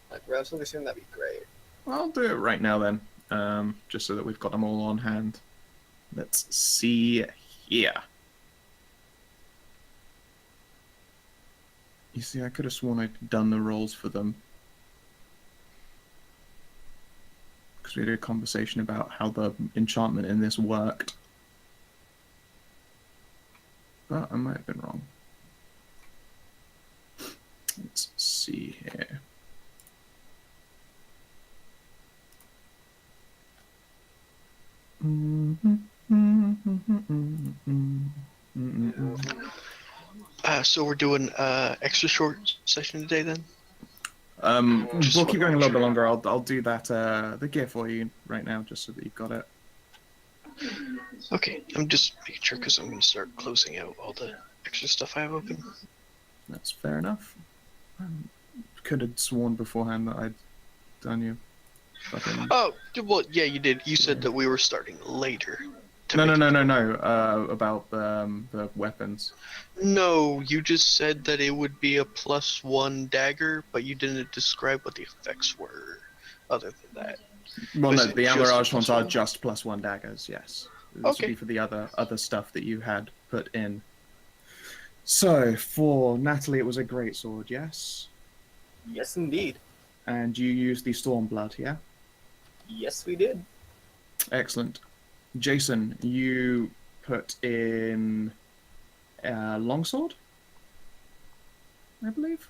like relatively soon, that'd be great. I'll do it right now then, just so that we've got them all on hand. Let's see here. You see, I could have sworn I'd done the rolls for them. Because we had a conversation about how the enchantment in this worked. But I might have been wrong. Let's see here. So we're doing extra short session today then? Just We'll keep going a wanna little bit make longer. I'll do that the gear for you right now, just so that you've got it. Okay, I'm just making sure because I'm going to start closing out all the extra stuff I have open. That's fair enough. Could have sworn beforehand that I'd done you. Fucking... Oh, well, yeah, you did. You said that we were starting later. No. About the weapons. No, you just said that it would be a +1 dagger, but you didn't describe what the effects were other than that. Well, Was no, it the just Amarage ones are +1? just +1 daggers. Yes. This Okay. would be for the other stuff that you had put in. So for Natalie, it was a great sword. Yes. Yes, indeed. And you use the Stormblood, yeah? Yes, we did. Excellent. Jason, you put in longsword, I believe.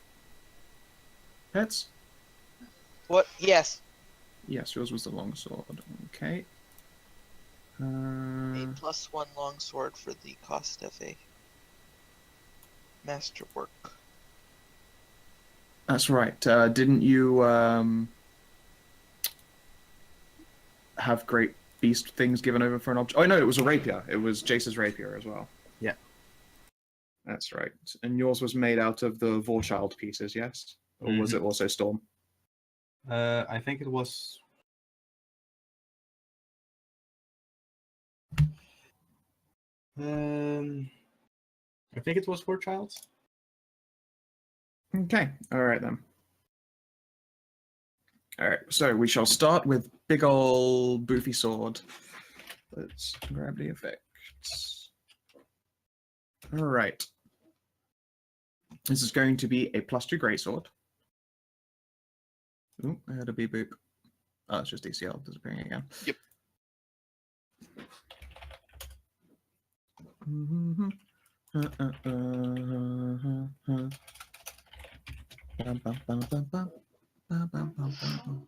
Pets? What? Yes. Yes, yours was the longsword. Okay. A +1 longsword for the cost of a masterwork. That's right. Didn't you have great beast things given over for an object? Oh no, it was a rapier. It was Jace's rapier as well. Yeah. That's right. And yours was made out of the Vorchild pieces, yes? Or was it also Storm? I think it was. I think it was for Childs. Okay. All right then. All right. So we shall start with big ol' boofy sword. Let's grab the effects. All right. This is going to be a +2 greatsword. Ooh, I had a beep boop. Oh, it's just DCL disappearing again. Yep.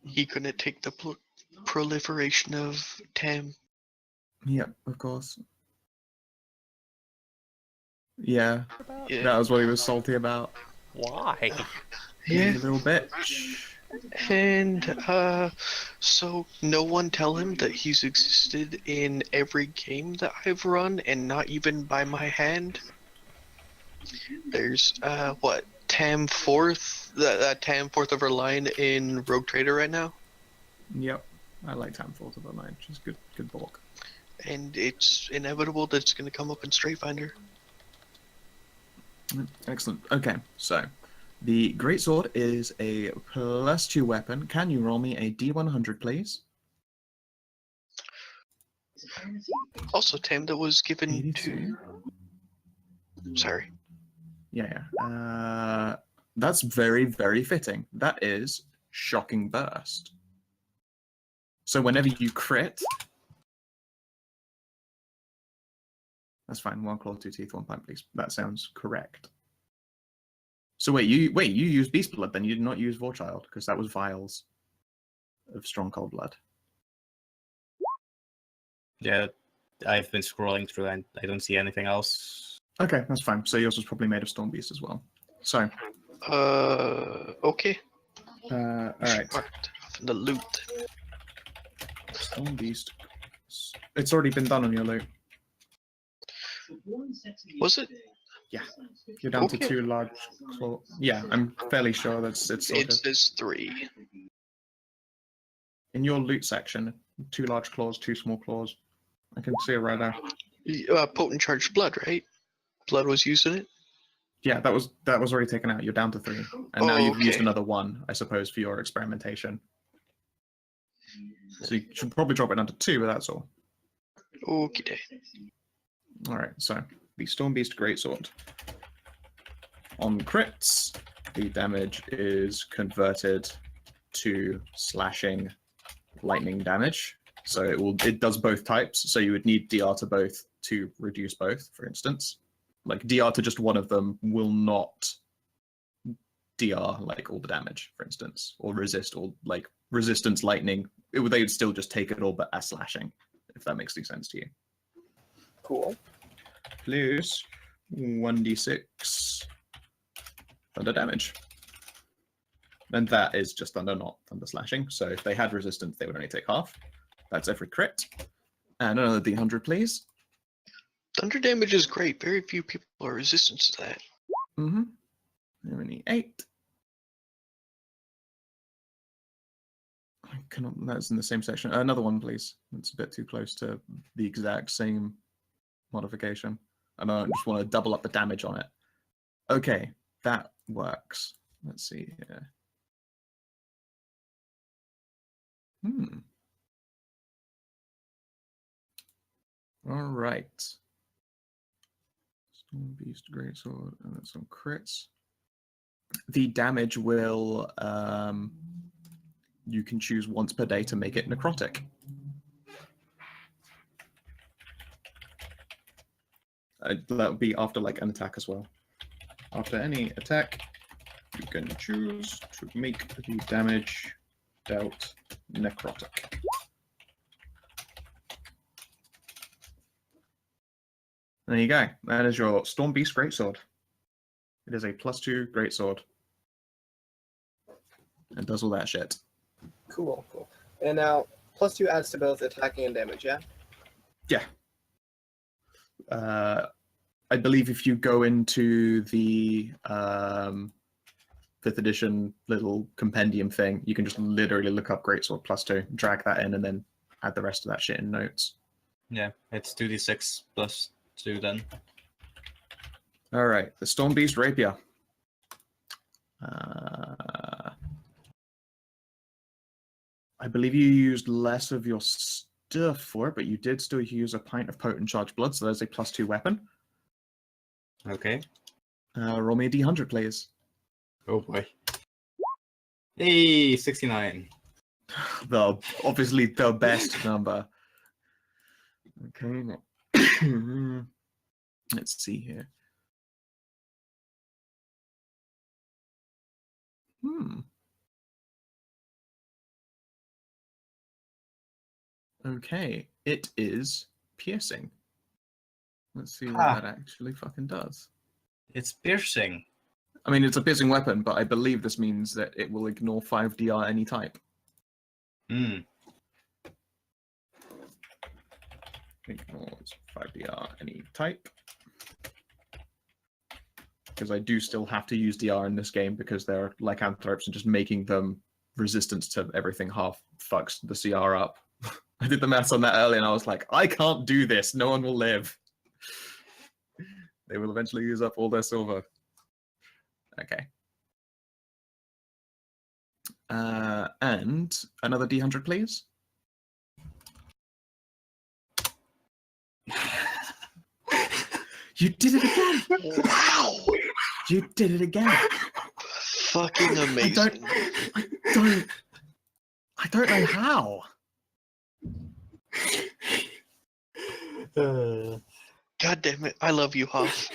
He couldn't take the proliferation of Tam. Yep, of course. Yeah, Yeah. that was what he was salty about. Why? Yeah, little bitch. And so no one tell him that he's existed in every game that I've run, and not even by my hand. There's what, Tam 4th, that Tam 4th of our line in Rogue Trader right now, Yep, I like Tam 4th of the line. She's good bulk. and it's inevitable that it's going to come up in Strayfinder. Excellent. Okay, so the greatsword is a +2 weapon. Can you roll me a D100, please? Also, Tam that was given 82. to. Sorry. Yeah. That's very, very fitting. That is shocking burst. So whenever you crit, that's fine. 1 claw, 2 teeth, 1 point, please. That sounds correct. So wait, you used Beast Blood, then you did not use Vorchild, because that was vials of strong cold blood. Yeah, I've been scrolling through and I don't see anything else. Okay, that's fine. So yours was probably made of Storm Beast as well. So. Okay. All right. The loot. Storm Beast. It's already been done on your loot. Was it? Yeah. You're down to Okay. 2 large claw. Yeah, I'm fairly sure that's it's sorted. It says 3. In your loot section, 2 large claws, 2 small claws. I can see it right there. Potent charged blood, right? Blood was used in it. Yeah, that was already taken out. You're down to 3, and now you've used Okay. another 1, I suppose, for your experimentation. So you should probably drop it down to 2, but that's all. Okay. All right. So the Storm Beast Greatsword. On crits, the damage is converted to slashing lightning damage. So it does both types. So you would need DR to both to reduce both, for instance. Like DR to just one of them will not DR like all the damage, for instance, or resist all like resistance lightning. They would still just take it all, but as slashing, if that makes any sense to you. Cool. Plus 1d6 thunder damage. And that is just thunder, not thunder slashing. So if they had resistance, they would only take half. That's every crit. And another d100, please. Thunder damage is great. Very few people are resistant to that. Mm-hmm. Only 8. I cannot. That's in the same section. Another one, please. It's a bit too close to the exact same modification. And I just want to double up the damage on it. Okay, that works. Let's see here. All right. Storm Beast Greatsword, and then some crits. The damage will you can choose once per day to make it necrotic. That would be after like an attack as well. After any attack, you can choose to make the damage dealt necrotic. There you go. That is your Storm Beast Greatsword. It is a +2 Greatsword. It does all that shit. Cool, cool. And now, +2 adds to both attacking and damage, yeah? Yeah. I believe if you go into the 5th edition little compendium thing, you can just literally look up Greatsword +2, drag that in, and then add the rest of that shit in notes. Yeah, it's 2d6 plus 2 then. All right, the Storm Beast Rapier. I believe you used less of your stuff for it, but you did still use a pint of potent charged blood, so there's a +2 weapon. Okay. Roll me a d100, please. Oh boy. Hey, 69. Obviously the best number. Okay. Let's see here. Okay, it is piercing. Let's see what that actually fucking does. It's piercing. I mean, it's a piercing weapon, but I believe this means that it will ignore 5 DR any type. Ignores 5 DR any type. Because I do still have to use DR in this game because they're lycanthropes and just making them resistance to everything half fucks the CR up. I did the maths on that earlier and I was like, I can't do this. No one will live. They will eventually use up all their silver. Okay. And another D100, please. You did it again! Wow! You did it again! Fucking amazing. I don't know how. God damn it. I love you, Hoff.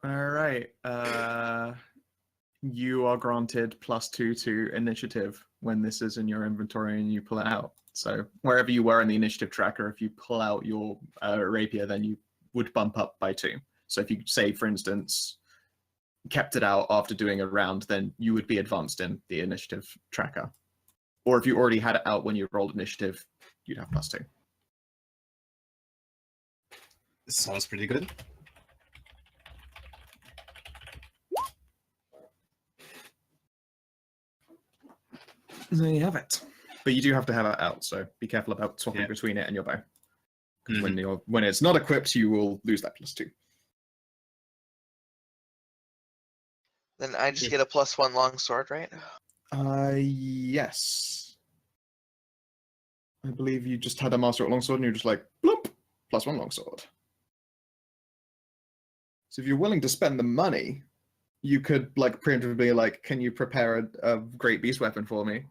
Alright. You are granted +2 to initiative when this is in your inventory and you pull it out. So wherever you were in the initiative tracker, if you pull out your rapier, then you would bump up by 2. So if you say, for instance, kept it out after doing a round, then you would be advanced in the initiative tracker. Or if you already had it out when you rolled initiative, you'd have +2. This sounds pretty good. There you have it. But you do have to have it out, so be careful about swapping between it and your bow. Because when it's not equipped, you will lose that +2. Then I just get a +1 longsword, right? Yes. I believe you just had a master at longsword and you're just like, bloop, +1 longsword. So if you're willing to spend the money, you could like preemptively be like, can you prepare a great beast weapon for me?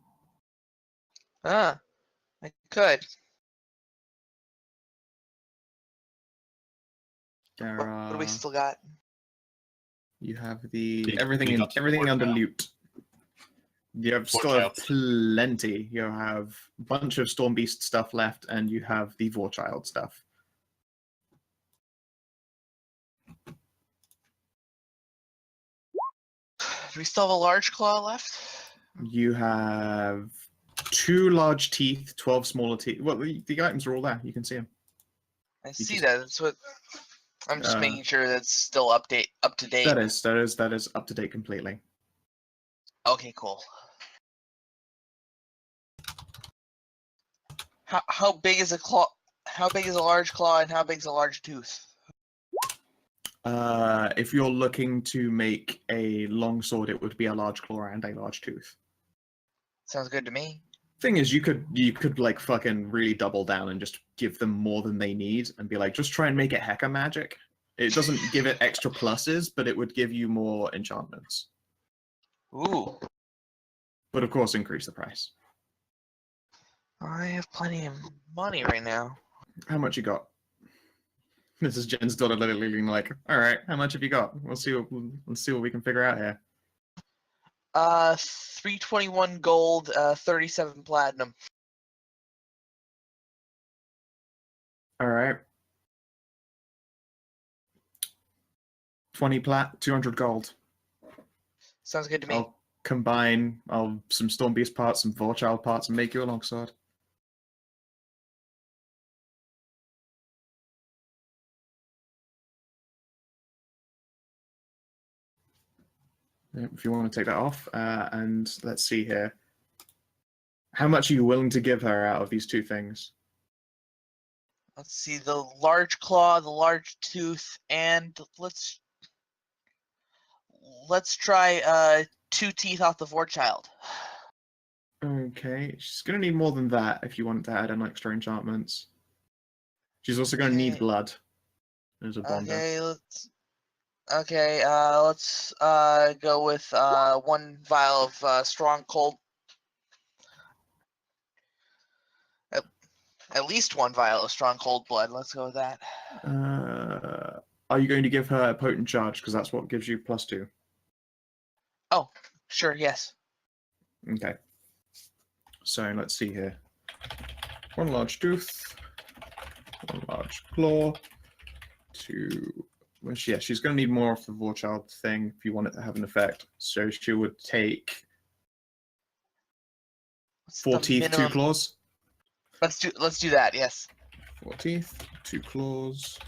Ah, I could. What do we still got? You have everything under loot. You have still have plenty. You have a bunch of Storm Beast stuff left, and you have the Vorchild stuff. Do we still have a large claw left? You have 2 large teeth, 12 smaller teeth. Well, the items are all there. You can see them. I see that. That's what I'm just making sure that's still up to date. That is up to date completely. Okay, cool. How big is a claw? How big is a large claw, and how big is a large tooth? If you're looking to make a longsword, it would be a large claw and a large tooth. Sounds good to me. Thing is, you could like fucking really double down and just give them more than they need, and be like, just try and make it hecka magic. It doesn't give it extra pluses, but it would give you more enchantments. Ooh. But of course, increase the price. I have plenty of money right now. How much you got? This is Jen's daughter literally like, all right, how much have you got? Let's see what we can figure out here. 321 gold, 37 platinum. All right. 20 plat, 200 gold. Sounds good to me. I'll combine some Stormbeast parts, some Vorchild parts, and make you a longsword. If you want to take that off, and let's see here. How much are you willing to give her out of these two things? Let's see, the large claw, the large tooth, and let's try 2 teeth off the Vorchild. Okay, she's gonna need more than that if you want to add an extra enchantments. She's also gonna need blood as a bonder. Let's go with 1 vial of strong cold. At least 1 vial of strong cold blood. Let's go with that. Are you going to give her a potent charge? Because that's what gives you +2. Oh, sure, yes. Okay. So let's see here. 1 large tooth, 1 large claw, 2. Well, yeah, she's going to need more of the Vorchild thing if you want it to have an effect. So she would take 4 teeth, 2 claws. Let's do that. Yes. 4 teeth, 2 claws.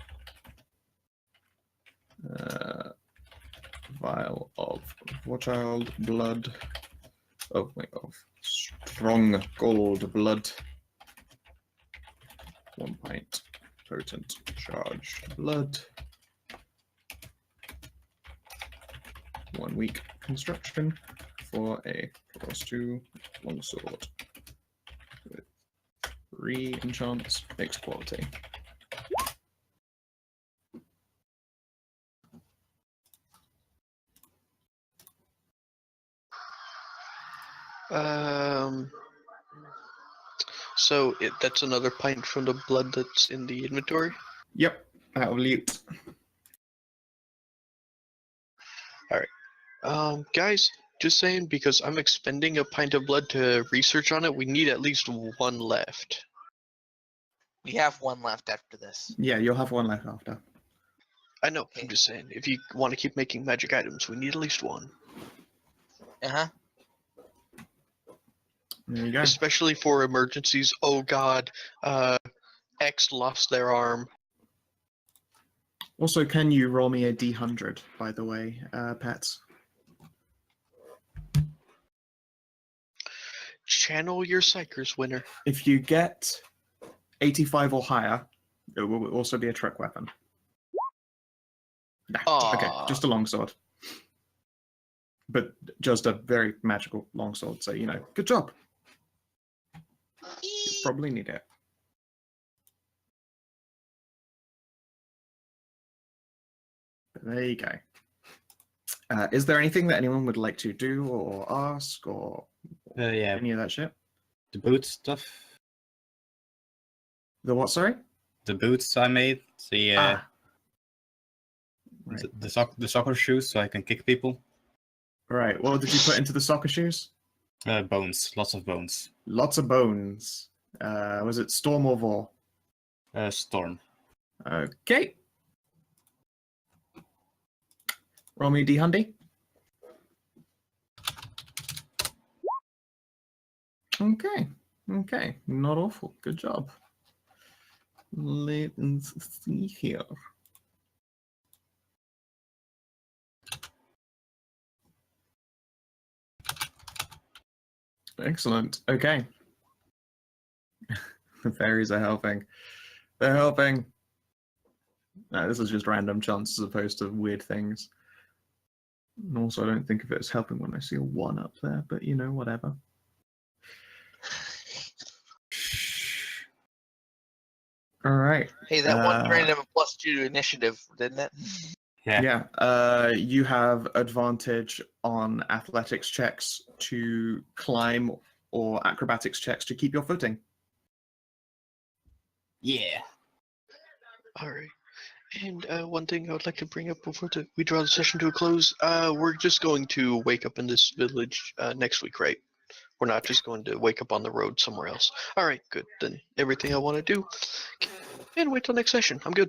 Vial of Vorchild blood. Oh wait, of strong gold blood. 1 pint potent charged blood. 1 week construction for a +2 longsword with 3 enchants, makes quality. So that's another pint from the blood that's in the inventory? Yep, out of loot. Alright. Guys, just saying, because I'm expending a pint of blood to research on it, we need at least 1 left. We have 1 left after this. Yeah, you'll have 1 left after. I know, I'm just saying, if you want to keep making magic items, we need at least 1. Uh-huh. There you go. Especially for emergencies. Oh god, X lost their arm. Also, can you roll me a D100, by the way, Pets? Channel your Psychers, winner. If you get 85 or higher, it will also be a trick weapon. Nah, okay, just a longsword. But just a very magical longsword, so, you know, good job. You probably need it. But there you go. Is there anything that anyone would like to do or ask or yeah, any of that shit? the boot stuff. The what, sorry? The boots I made. Right. The soccer shoes so I can kick people. Right, what did you put into the soccer shoes? Bones, lots of bones. Lots of bones. Was it Storm or Vor? Storm. Okay. Roll me a D-Hundy. Okay, not awful. Good job. Let's see here. Excellent. Okay. The fairies are helping. They're helping. No, this is just random chance as opposed to weird things. And also, I don't think of it as helping when I see a 1 up there, but you know, whatever. All right. Hey, that one granted him a +2 initiative, didn't it? Yeah. You have advantage on athletics checks to climb or acrobatics checks to keep your footing. Yeah. All right. And one thing I would like to bring up before we draw the session to a close, we're just going to wake up in this village next week, right? We're not just going to wake up on the road somewhere else. All right, good. Then everything I want to do. And wait till next session. I'm good.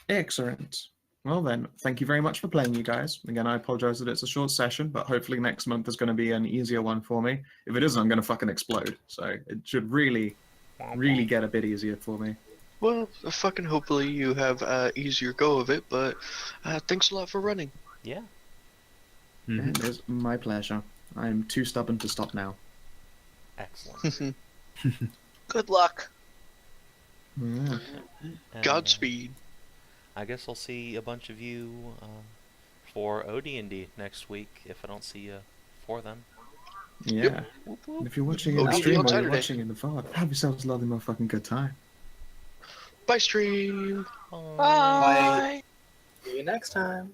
Excellent. Well then, thank you very much for playing, you guys. Again, I apologize that it's a short session, but hopefully next month is going to be an easier one for me. If it isn't, I'm going to fucking explode. So it should really get a bit easier for me. Well, fucking hopefully you have easier go of it, but thanks a lot for running. Yeah. It is my pleasure. I'm too stubborn to stop now. Excellent. Good luck. Yeah. And, Godspeed. I guess I'll see a bunch of you for OD&D next week if I don't see you before then. Yeah. Yep. Whoop, And whoop. if you're watching in the OD stream on or you're Saturday. watching in the VOD, have yourselves a lovely motherfucking good time. Bye, stream. Bye. See you next time.